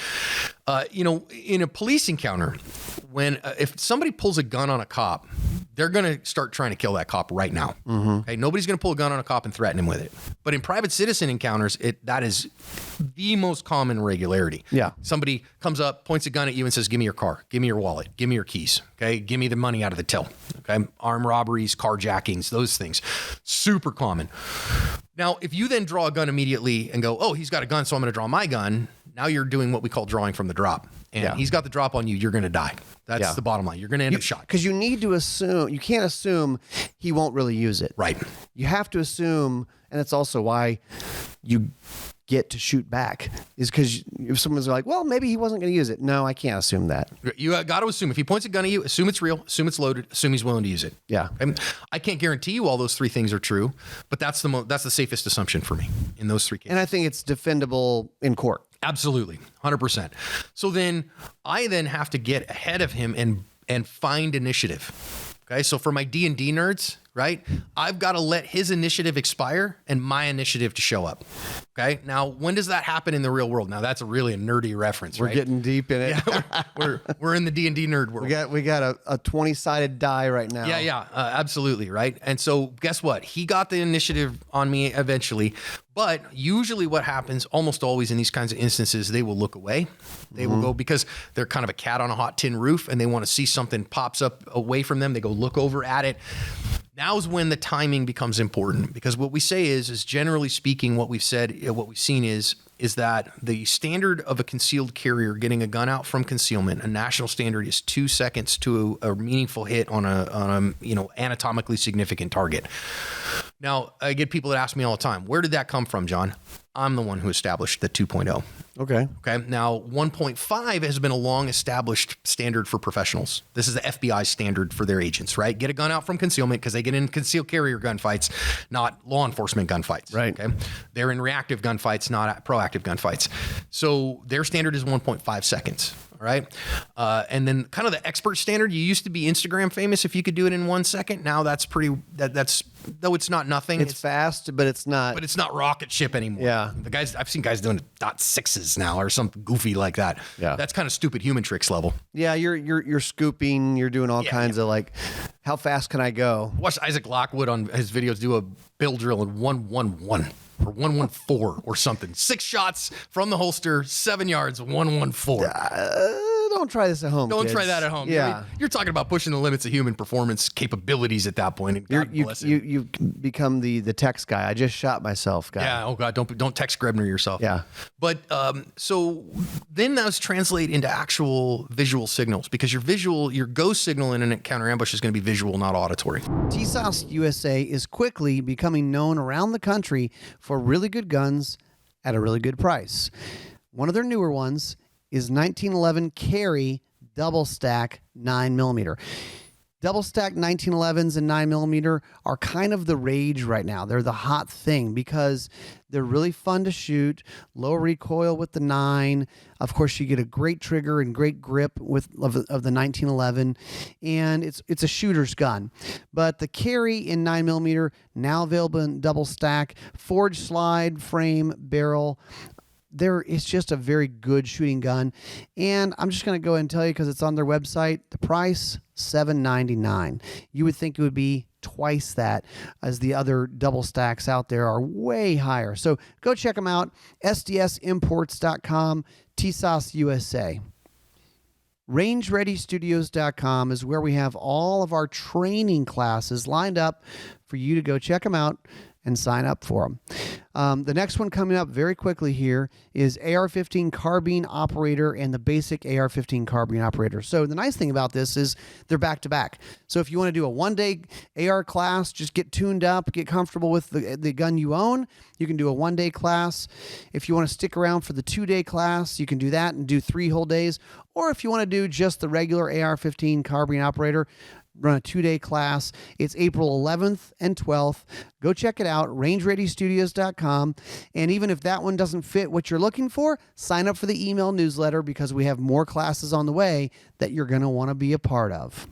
[SPEAKER 2] In a police encounter, if somebody pulls a gun on a cop, they're going to start trying to kill that cop right now. Okay, nobody's going to pull a gun on a cop and threaten him with it. But in private citizen encounters, that is the most common regularity.
[SPEAKER 1] Yeah,
[SPEAKER 2] somebody comes up, points a gun at you, and says, "Give me your car, give me your wallet, give me your keys. Okay, give me the money out of the till." Okay, armed robberies, carjackings, those things, super common. Now, if you then draw a gun immediately and go, "Oh, he's got a gun, so I'm going to draw my gun," now you're doing what we call drawing from the drop. And he's got the drop on you, you're going to die. That's the bottom line. You're going to end up shot.
[SPEAKER 1] Because you need to assume, you can't assume he won't really use it.
[SPEAKER 2] Right.
[SPEAKER 1] You have to assume, and it's also why you get to shoot back is because if someone's like, well, maybe he wasn't going to use it. No, I can't assume that.
[SPEAKER 2] You got to assume if he points a gun at you, assume it's real, assume it's loaded, assume he's willing to use it.
[SPEAKER 1] Yeah.
[SPEAKER 2] I can't guarantee you all those three things are true, but that's the safest assumption for me in those three cases.
[SPEAKER 1] And I think it's defendable in court.
[SPEAKER 2] Absolutely, 100%. So then I have to get ahead of him and find initiative. Okay, so for my D&D nerds, right, I've got to let his initiative expire and my initiative to show up. Okay, now when does that happen in the real world? Now that's a nerdy reference.
[SPEAKER 1] We're getting deep in it.
[SPEAKER 2] Yeah, we're in the D&D nerd world.
[SPEAKER 1] We got a 20-sided die right now.
[SPEAKER 2] Yeah, absolutely, right. And so guess what? He got the initiative on me eventually, but usually what happens almost always in these kinds of instances, they will look away. They will go because they're kind of a cat on a hot tin roof and they want to see something pops up away from them. They go look over at it. Now is when the timing becomes important, because what we say is generally speaking, what we've said, what we've seen is that the standard of a concealed carrier getting a gun out from concealment, a national standard, is 2 seconds to a meaningful hit on a anatomically significant target. Now, I get people that ask me all the time, where did that come from, John? I'm the one who established the 2.0.
[SPEAKER 1] Okay.
[SPEAKER 2] Now, 1.5 has been a long established standard for professionals. This is the FBI standard for their agents, right? Get a gun out from concealment because they get in concealed carrier gunfights, not law enforcement gunfights.
[SPEAKER 1] Right.
[SPEAKER 2] Okay. They're in reactive gunfights, not proactive gunfights. So their standard is 1.5 seconds. All right. And then kind of the expert standard, you used to be Instagram famous if you could do it in 1 second. Now that's though it's not nothing.
[SPEAKER 1] It's fast, but it's not.
[SPEAKER 2] But it's not rocket ship anymore.
[SPEAKER 1] Yeah.
[SPEAKER 2] I've seen guys doing .6s now or something goofy like that.
[SPEAKER 1] Yeah.
[SPEAKER 2] That's kind of stupid human tricks level.
[SPEAKER 1] Yeah, you're scooping, you're doing all kinds of like, how fast can I go?
[SPEAKER 2] Watch Isaac Lockwood on his videos do a bill drill in 111 or 114 or something. 6 shots from the holster, 7 yards, 114.
[SPEAKER 1] Don't try this at home.
[SPEAKER 2] Don't
[SPEAKER 1] kids.
[SPEAKER 2] try that at home.
[SPEAKER 1] Yeah.
[SPEAKER 2] You're talking about pushing the limits of human performance capabilities at that point. And God bless him.
[SPEAKER 1] You've become the text guy. I just shot myself guy.
[SPEAKER 2] Yeah. Oh God, don't text Grebner yourself.
[SPEAKER 1] Yeah.
[SPEAKER 2] But so then those translate into actual visual signals, because your go signal in a counter ambush is going to be visual, not auditory.
[SPEAKER 1] TSOS USA is quickly becoming known around the country for really good guns at a really good price. One of their newer ones is 1911 Carry double stack 9mm. Double stack 1911s and 9mm are kind of the rage right now. They're the hot thing because they're really fun to shoot, low recoil with the 9. Of course, you get a great trigger and great grip of the 1911, and it's a shooter's gun. But the Carry in 9mm, now available in double stack, forged slide, frame, barrel. It's just a very good shooting gun. And I'm just going to go ahead and tell you, because it's on their website, the price, $799. You would think it would be twice that, as the other double stacks out there are way higher. So go check them out. SDSimports.com, TSOS USA. RangeReadyStudios.com is where we have all of our training classes lined up for you to go check them out and sign up for them. The next one coming up very quickly here is AR-15 carbine operator and the basic AR-15 carbine operator. So the nice thing about this is they're back-to-back. So if you want to do a one-day AR class, just get tuned up, get comfortable with the gun you own, you can do a one-day class. If you want to stick around for the 2-day class, you can do that and do 3 whole days. Or if you want to do just the regular AR-15 carbine operator, run a 2-day class. It's April 11th and 12th. Go check it out, rangereadystudios.com. And even if that one doesn't fit what you're looking for, sign up for the email newsletter, because we have more classes on the way that you're going to want to be a part of.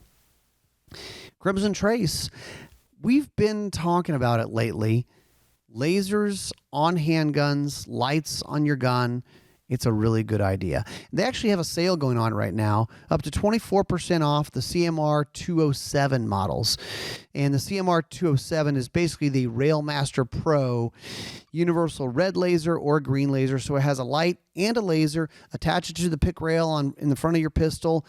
[SPEAKER 1] Crimson Trace. We've been talking about it lately. Lasers on handguns, lights on your gun. It's a really good idea. They actually have a sale going on right now, up to 24% off the CMR 207 models. And the CMR 207 is basically the Railmaster Pro universal red laser or green laser. So it has a light and a laser. Attach it to the pick rail in the front of your pistol.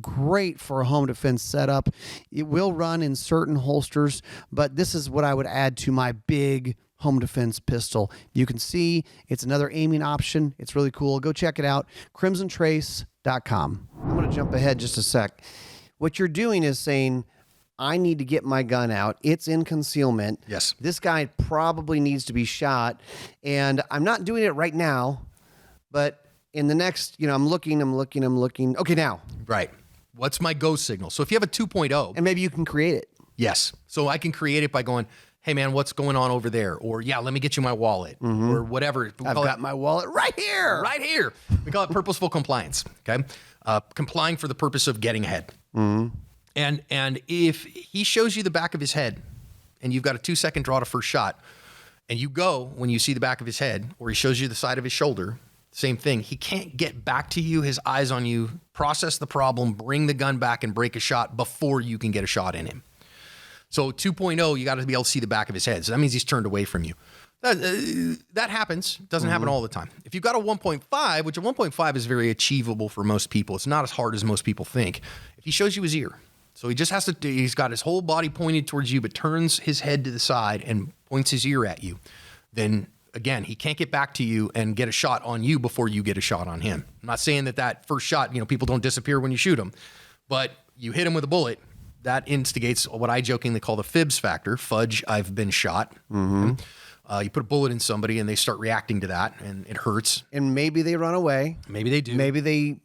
[SPEAKER 1] Great for a home defense setup. It will run in certain holsters, but this is what I would add to my big home defense pistol. You can see it's another aiming option. It's really cool. Go check it out. crimsontrace.com. I'm going to jump ahead just a sec. What you're doing is saying, I need to get my gun out. It's in concealment.
[SPEAKER 2] Yes.
[SPEAKER 1] This guy probably needs to be shot. And I'm not doing it right now, but in the next, I'm looking. Okay, now.
[SPEAKER 2] Right. What's my go signal? So if you have a 2.0.
[SPEAKER 1] And maybe you can create it.
[SPEAKER 2] Yes. So I can create it by going, hey, man, what's going on over there? Or, yeah, let me get you my wallet or whatever.
[SPEAKER 1] I've got my wallet right here.
[SPEAKER 2] Right here. We call it purposeful compliance, okay? Complying for the purpose of getting ahead. And if he shows you the back of his head and you've got a 2-second draw to first shot and you go when you see the back of his head or he shows you the side of his shoulder, same thing. He can't get back to you, his eyes on you, process the problem, bring the gun back and break a shot before you can get a shot in him. So 2.0, you got to be able to see the back of his head. So that means he's turned away from you. That happens. Doesn't happen all the time. If you've got a 1.5, which a 1.5 is very achievable for most people. It's not as hard as most people think. If he shows you his ear, so he just has to, he's got his whole body pointed towards you, but turns his head to the side and points his ear at you, then again, he can't get back to you and get a shot on you before you get a shot on him. I'm not saying that first shot, people don't disappear when you shoot them, but you hit him with a bullet. That instigates what I jokingly call the fibs factor. Fudge, I've been shot. You put a bullet in somebody and they start reacting to that and it hurts.
[SPEAKER 1] And maybe they run away.
[SPEAKER 2] Maybe they do.
[SPEAKER 1] Maybe they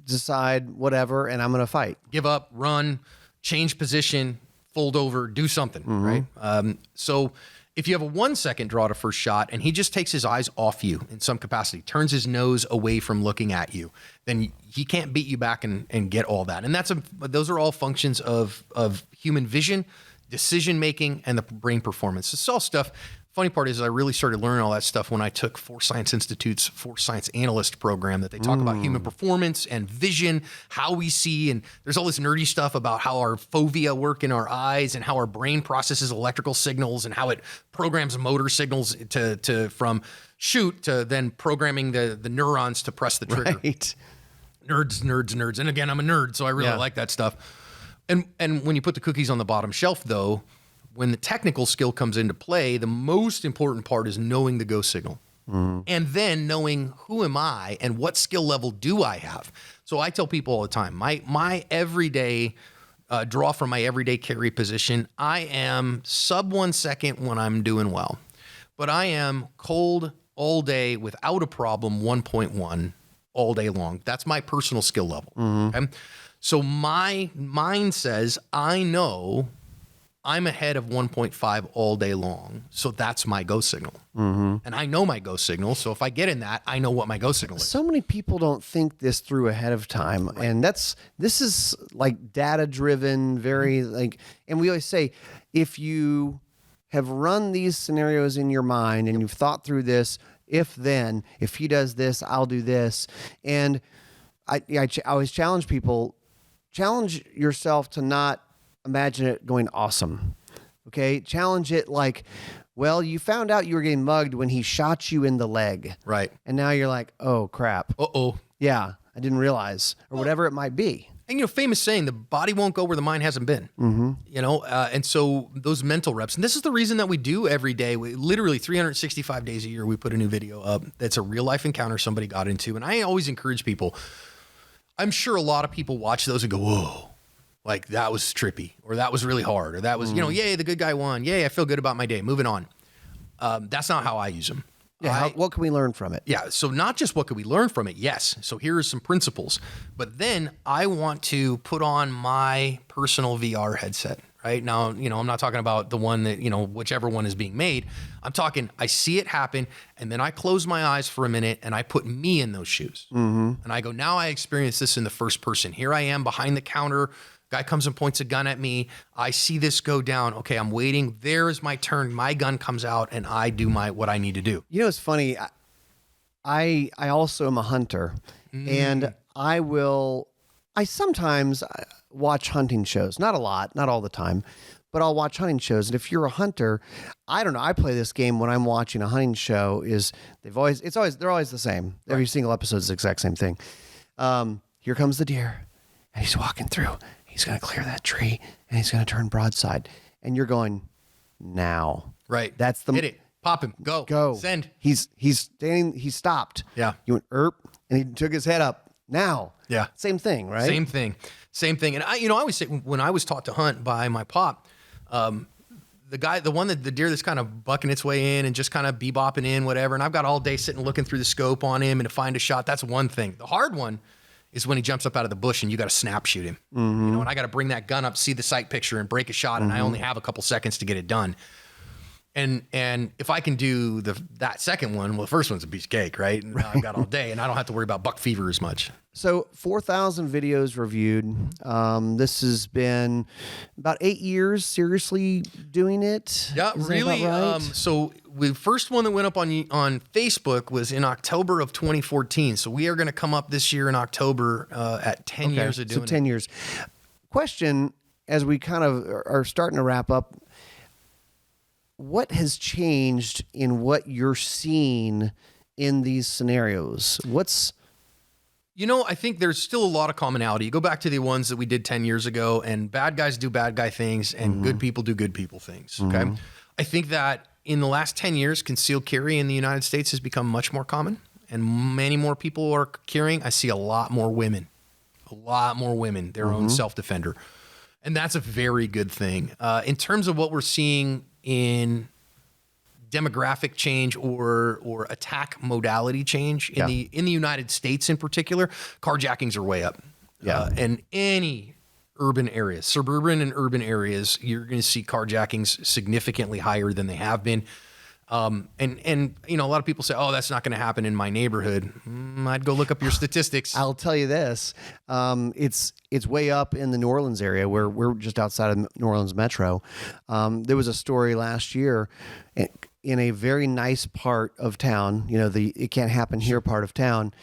[SPEAKER 1] decide whatever, and I'm going to fight.
[SPEAKER 2] Give up, run, change position, fold over, do something, right? So if you have a 1-second draw to first shot and he just takes his eyes off you in some capacity, turns his nose away from looking at you, then he can't beat you back and get all that. And those are all functions of human vision, decision making, and the brain performance. It's all stuff. Funny part is I really started learning all that stuff when I took Force Science Institute's Force Science Analyst program that they talk about human performance and vision, how we see, and there's all this nerdy stuff about how our fovea work in our eyes and how our brain processes electrical signals and how it programs motor signals to from shoot to then programming the neurons to press the trigger.
[SPEAKER 1] Right.
[SPEAKER 2] Nerds. And again, I'm a nerd, so I really like that stuff. And when you put the cookies on the bottom shelf, though, when the technical skill comes into play, the most important part is knowing the go signal. And then knowing who am I and what skill level do I have. So I tell people all the time, my everyday draw from my everyday carry position, I am sub 1 second when I'm doing well. But I am cold all day without a problem 1.1 all day long. That's my personal skill level. Okay? So my mind says, I know I'm ahead of 1.5 all day long. So that's my go signal. And I know my go signal. So if I get in that, I know what my go signal is.
[SPEAKER 1] So many people don't think this through ahead of time. Right. And this is like data driven, very and we always say, if you have run these scenarios in your mind and you've thought through this, if he does this, I'll do this. And I always challenge people, challenge yourself to not imagine it going awesome. Okay. Challenge it like, well, you found out you were getting mugged when he shot you in the leg. Right. And now you're like, oh crap. Yeah. I didn't realize, or whatever it might be.
[SPEAKER 2] And, famous saying, the body won't go where the mind hasn't been, and so those mental reps, and this is the reason that we do every day. We literally 365 days a year, we put a new video up. That's a real life encounter somebody got into. And I always encourage people, I'm sure a lot of people watch those and go, whoa, like that was trippy, or that was really hard, or that was, yay, the good guy won. Yay, I feel good about my day. Moving on. That's not how I use them.
[SPEAKER 1] Yeah. What can we learn from it?
[SPEAKER 2] Yeah. So not just what can we learn from it? Yes. So here are some principles, but then I want to put on my personal VR headset. Right now, I'm not talking about the one that, whichever one is being made. I'm talking, I see it happen, and then I close my eyes for a minute and I put me in those shoes. And I go, now I experience this in the first person. Here I am behind the counter. Guy comes and points a gun at me. I see this go down. Okay, I'm waiting. There is my turn. My gun comes out and I do what I need to do.
[SPEAKER 1] It's funny. I also am a hunter, and I sometimes watch hunting shows. Not a lot, not all the time, but I'll watch hunting shows. And if you're a hunter, I don't know. I play this game when I'm watching a hunting show. They're always the same. Right. Every single episode is the exact same thing. Here comes the deer, and he's walking through. He's going to clear that tree, and he's going to turn broadside. And you're going, now.
[SPEAKER 2] Right.
[SPEAKER 1] That's the...
[SPEAKER 2] Hit it. Pop him. Go. Send.
[SPEAKER 1] He's standing. He stopped.
[SPEAKER 2] Yeah.
[SPEAKER 1] He went, and he took his head up. Now.
[SPEAKER 2] Yeah.
[SPEAKER 1] Same thing, right?
[SPEAKER 2] Same thing. Same thing. And I always say when I was taught to hunt by my pop, the deer that's kind of bucking its way in and just kind of bebopping in, whatever. And I've got all day sitting looking through the scope on him and to find a shot. That's one thing. The hard one is when he jumps up out of the bush and you got to snap shoot him.
[SPEAKER 1] Mm-hmm.
[SPEAKER 2] And I got to bring that gun up, see the sight picture, and break a shot. And I only have a couple seconds to get it done. And if I can do that second one, well, the first one's a piece of cake, right? And I've got all day, and I don't have to worry about buck fever as much.
[SPEAKER 1] So 4,000 videos reviewed. This has been about 8 years seriously doing it.
[SPEAKER 2] Yeah,
[SPEAKER 1] Is that
[SPEAKER 2] really.
[SPEAKER 1] about right?
[SPEAKER 2] So the first one that went up on Facebook was in October of 2014. So we are going to come up this year in October at 10 years of doing it.
[SPEAKER 1] So 10 years. Question, as we kind of are starting to wrap up, what has changed in what you're seeing in these scenarios?
[SPEAKER 2] I think there's still a lot of commonality. You go back to the ones that we did 10 years ago, and bad guys do bad guy things, and good people do good people things. Okay. I think that in the last 10 years, concealed carry in the United States has become much more common, and many more people are carrying. I see a lot more women, their own self-defender. And that's a very good thing. In terms of what we're seeing in demographic change or attack modality change in the United States in particular, carjackings are way up. And any urban areas, suburban and urban areas, you're going to see carjackings significantly higher than they have been. And a lot of people say, oh, that's not going to happen in my neighborhood. I'd go look up your statistics.
[SPEAKER 1] I'll tell you this. It's way up in the New Orleans area where we're just outside of New Orleans Metro. There was a story last year in a very nice part of town, it can't happen here part of town.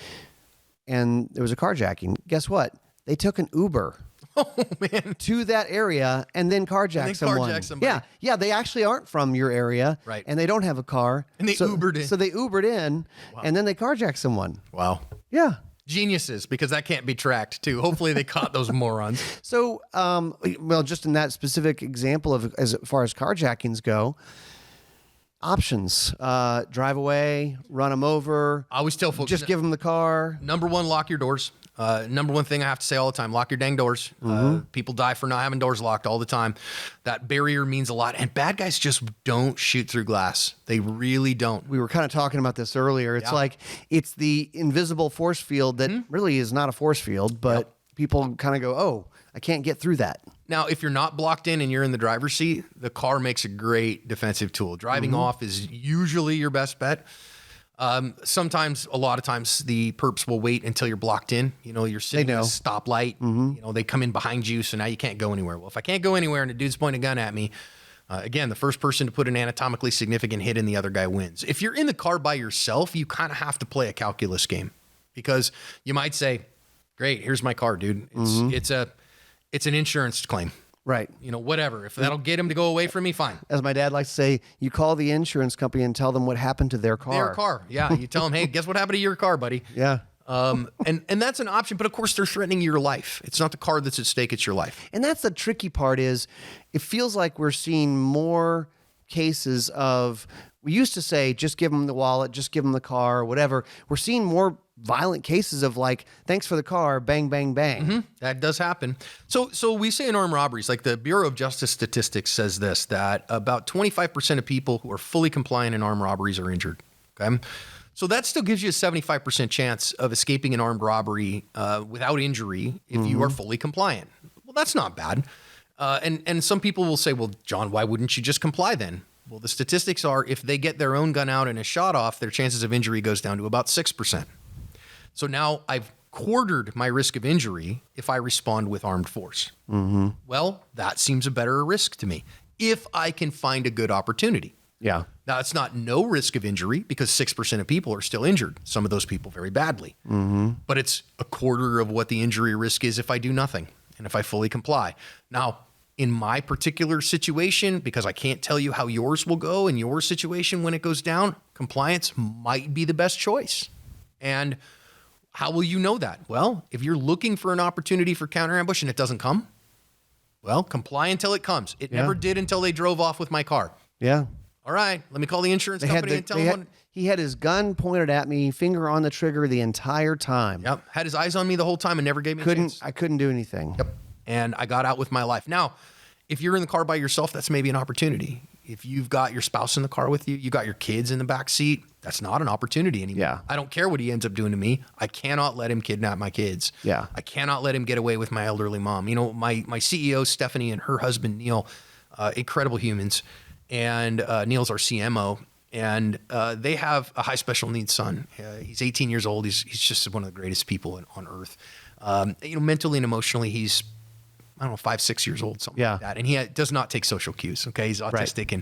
[SPEAKER 1] And there was a carjacking. Guess what? They took an Uber.
[SPEAKER 2] Oh, man.
[SPEAKER 1] To that area and then carjack someone.
[SPEAKER 2] Somebody.
[SPEAKER 1] Yeah, they actually aren't from your area,
[SPEAKER 2] right?
[SPEAKER 1] And they don't have a car,
[SPEAKER 2] and they Ubered in.
[SPEAKER 1] So they Ubered in, and then they carjacked someone.
[SPEAKER 2] Wow.
[SPEAKER 1] Yeah.
[SPEAKER 2] Geniuses, because that can't be tracked too. Hopefully they caught those morons.
[SPEAKER 1] So, just in that specific example of as far as carjackings go, options: drive away, run them over.
[SPEAKER 2] I always tell folks,
[SPEAKER 1] just give them the car.
[SPEAKER 2] Number one, lock your doors. Number one thing I have to say all the time, lock your dang doors. People die for not having doors locked all the time. That barrier means a lot. And bad guys just don't shoot through glass. They really don't.
[SPEAKER 1] We were kind of talking about this earlier. It's like it's the invisible force field that really is not a force field, but people kind of go, oh, I can't get through that.
[SPEAKER 2] Now, if you're not blocked in and you're in the driver's seat, the car makes a great defensive tool. Driving off is usually your best bet. Sometimes, a lot of times, the perps will wait until you're blocked in. You're sitting at a stoplight. They come in behind you, so now you can't go anywhere. Well, if I can't go anywhere and a dude's pointing a gun at me, again, the first person to put an anatomically significant hit in the other guy wins. If you're in the car by yourself, you kind of have to play a calculus game because you might say, great, here's my car, dude. It's an insurance claim.
[SPEAKER 1] Right.
[SPEAKER 2] Whatever. If that'll get him to go away from me, fine.
[SPEAKER 1] As my dad likes to say, you call the insurance company and tell them what happened to their car.
[SPEAKER 2] Their car. Yeah. You tell them, hey, guess what happened to your car, buddy?
[SPEAKER 1] Yeah.
[SPEAKER 2] And that's an option, but of course they're threatening your life. It's not the car that's at stake, it's your life.
[SPEAKER 1] And that's the tricky part is it feels like we're seeing more cases of, we used to say, just give them the wallet, just give them the car, or whatever. We're seeing more violent cases of like, thanks for the car, bang, bang, bang.
[SPEAKER 2] That does happen. So we say in armed robberies, like the Bureau of Justice Statistics says this, that about 25% of people who are fully compliant in armed robberies are injured. Okay. So that still gives you a 75% chance of escaping an armed robbery without injury if you are fully compliant. Well, that's not bad. And some people will say, well, John, why wouldn't you just comply then? Well, the statistics are if they get their own gun out and a shot off, their chances of injury goes down to about 6%. So now I've quartered my risk of injury if I respond with armed force. Well, that seems a better risk to me if I can find a good opportunity.
[SPEAKER 1] Yeah.
[SPEAKER 2] Now, it's not no risk of injury because 6% of people are still injured. Some of those people very badly. But it's a quarter of what the injury risk is if I do nothing and if I fully comply. Now, in my particular situation, because I can't tell you how yours will go in your situation when it goes down, compliance might be the best choice. And how will you know that? Well, if you're looking for an opportunity for counter ambush and it doesn't come, well, comply until it comes. It never did until they drove off with my car.
[SPEAKER 1] Yeah.
[SPEAKER 2] All right, let me call the insurance company and tell them.
[SPEAKER 1] He had his gun pointed at me, finger on the trigger the entire time.
[SPEAKER 2] Yep. Had his eyes on me the whole time and never gave me a chance.
[SPEAKER 1] I couldn't do anything.
[SPEAKER 2] Yep. And I got out with my life. Now, if you're in the car by yourself, that's maybe an opportunity. If you've got your spouse in the car with you, you got your kids in the back seat, that's not an opportunity anymore.
[SPEAKER 1] Yeah.
[SPEAKER 2] I don't care what he ends up doing to me. I cannot let him kidnap my kids.
[SPEAKER 1] Yeah.
[SPEAKER 2] I cannot let him get away with my elderly mom. You know, my CEO, Stephanie, and her husband, Neil, incredible humans. And Neil's our CMO. And they have a high special needs son. He's 18 years old. He's just one of the greatest people on earth. You know, mentally and emotionally, he's, I don't know, 5, 6 years old, something like that. And he does not take social cues. Okay. He's autistic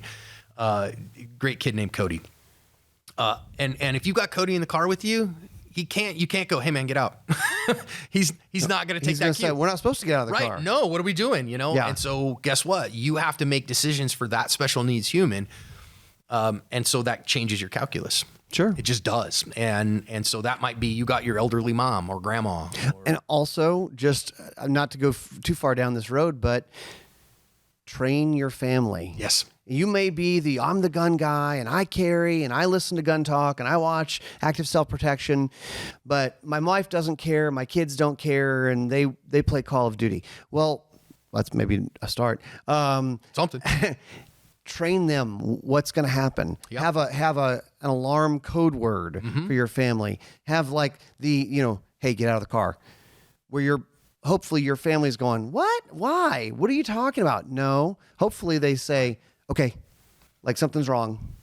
[SPEAKER 2] and great kid named Cody. And if you got Cody in the car with you, you can't go, hey man, get out. he's not going to take that cue.
[SPEAKER 1] Say, we're not supposed to get out of the car.
[SPEAKER 2] Right. No. What are we doing? You know?
[SPEAKER 1] Yeah.
[SPEAKER 2] And so guess what? You have to make decisions for that special needs human. And so that changes your calculus.
[SPEAKER 1] Sure.
[SPEAKER 2] It just does. And so that might be, you got your elderly mom or grandma.
[SPEAKER 1] And also, just not to go too far down this road, but train your family.
[SPEAKER 2] Yes.
[SPEAKER 1] You may be I'm the gun guy and I carry and I listen to gun talk and I watch active self-protection, but my wife doesn't care, my kids don't care, and they play Call of Duty. Well, that's maybe a start.
[SPEAKER 2] Something.
[SPEAKER 1] Train them what's going to happen.
[SPEAKER 2] Yep.
[SPEAKER 1] Have an alarm code word for your family. Have like hey, get out of the car. Where hopefully your family's going, what? Why? What are you talking about? No. Hopefully they say, okay, like something's wrong.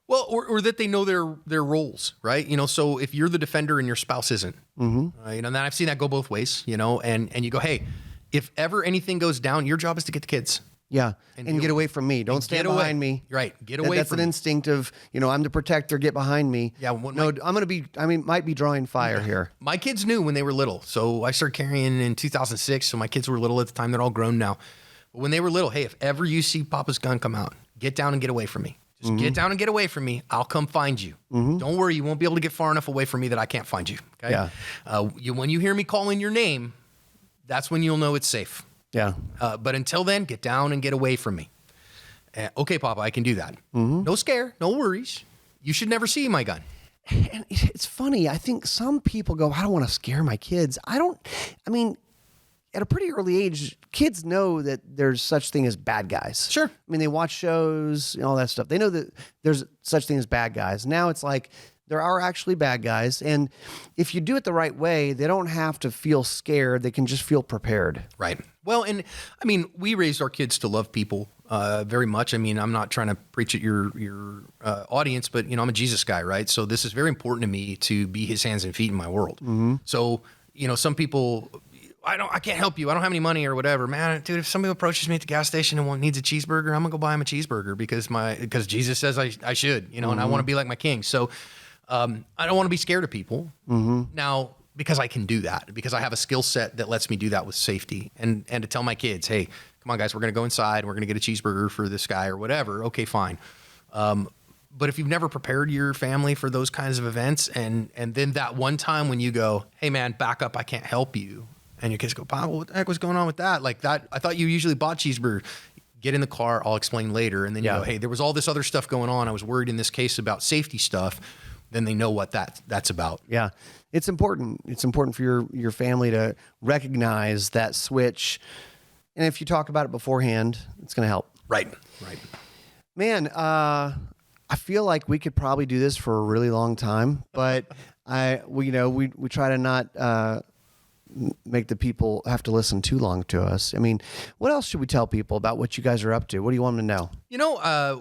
[SPEAKER 2] Well, or that they know their roles, right? You know, so if you're the defender and your spouse isn't, you know, and I've seen that go both ways, you know, and you go, hey, if ever anything goes down, your job is to get the kids.
[SPEAKER 1] Yeah. And get away from me. Don't stand behind me.
[SPEAKER 2] Right. Get away
[SPEAKER 1] That's
[SPEAKER 2] from
[SPEAKER 1] an
[SPEAKER 2] me.
[SPEAKER 1] instinct of, I'm the protector, get behind me.
[SPEAKER 2] Yeah.
[SPEAKER 1] Might be drawing fire here.
[SPEAKER 2] My kids knew when they were little. So I started carrying in 2006. So my kids were little at the time. They're all grown now. But when they were little, hey, if ever you see Papa's gun come out, get down and get away from me. Just get down and get away from me. I'll come find you. Don't worry. You won't be able to get far enough away from me that I can't find you. Okay.
[SPEAKER 1] Yeah.
[SPEAKER 2] When you hear me calling your name, that's when you'll know it's safe.
[SPEAKER 1] Yeah.
[SPEAKER 2] But until then, get down and get away from me. Okay, Papa, I can do that. No scare, no worries. You should never see my gun.
[SPEAKER 1] And it's funny. I think some people go, I don't want to scare my kids. At a pretty early age, kids know that there's such thing as bad guys.
[SPEAKER 2] Sure.
[SPEAKER 1] I mean, they watch shows and all that stuff. They know that there's such thing as bad guys. Now it's like there are actually bad guys. And if you do it the right way, they don't have to feel scared. They can just feel prepared.
[SPEAKER 2] Right. Well, and I mean, we raised our kids to love people very much. I mean, I'm not trying to preach at your audience, but, I'm a Jesus guy, right? So this is very important to me to be his hands and feet in my world. So, some people... I can't help you. I don't have any money or whatever, man. Dude, if somebody approaches me at the gas station and needs a cheeseburger, I'm gonna go buy him a cheeseburger because Jesus says I should, and I want to be like my king. So, I don't want to be scared of people now because I can do that because I have a skill set that lets me do that with safety and to tell my kids, hey, come on guys, we're gonna go inside and we're gonna get a cheeseburger for this guy or whatever. Okay, fine. But if you've never prepared your family for those kinds of events and then that one time when you go, hey man, back up, I can't help you. And your kids go, Pop, what the heck was going on with that? Like that, I thought you usually bought cheeseburger. Get in the car, I'll explain later. And then you go, hey, there was all this other stuff going on. I was worried in this case about safety stuff. Then they know what that's about.
[SPEAKER 1] Yeah. It's important. It's important for your family to recognize that switch. And if you talk about it beforehand, it's going to help.
[SPEAKER 2] Right.
[SPEAKER 1] Man, I feel like we could probably do this for a really long time, but we try to not make the people have to listen too long to us. I mean, what else should we tell people about what you guys are up to? What do you want them to know?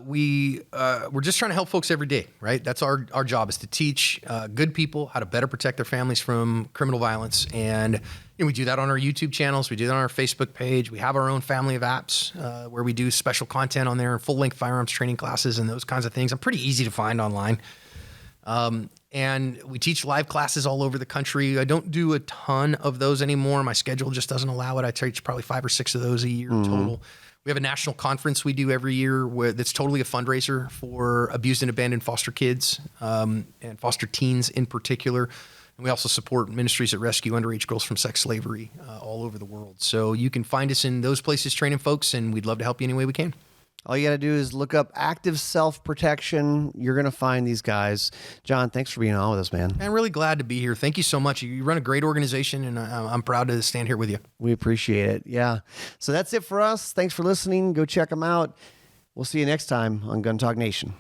[SPEAKER 2] We're just trying to help folks every day, right? That's our job is to teach good people how to better protect their families from criminal violence. And we do that on our YouTube channels. We do that on our Facebook page. We have our own family of apps where we do special content on there and full-length firearms training classes and those kinds of things. I'm pretty easy to find online. And we teach live classes all over the country. I don't do a ton of those anymore. My schedule just doesn't allow it. I teach probably 5 or 6 of those a year total. We have a national conference we do every year that's totally a fundraiser for abused and abandoned foster kids and foster teens in particular. And we also support ministries that rescue underage girls from sex slavery all over the world. So you can find us in those places training folks, and we'd love to help you any way we can.
[SPEAKER 1] All you got to do is look up active self-protection. You're going to find these guys. John, thanks for being on with us, man.
[SPEAKER 2] I'm really glad to be here. Thank you so much. You run a great organization, and I'm proud to stand here with you.
[SPEAKER 1] We appreciate it. Yeah. So that's it for us. Thanks for listening. Go check them out. We'll see you next time on Gun Talk Nation.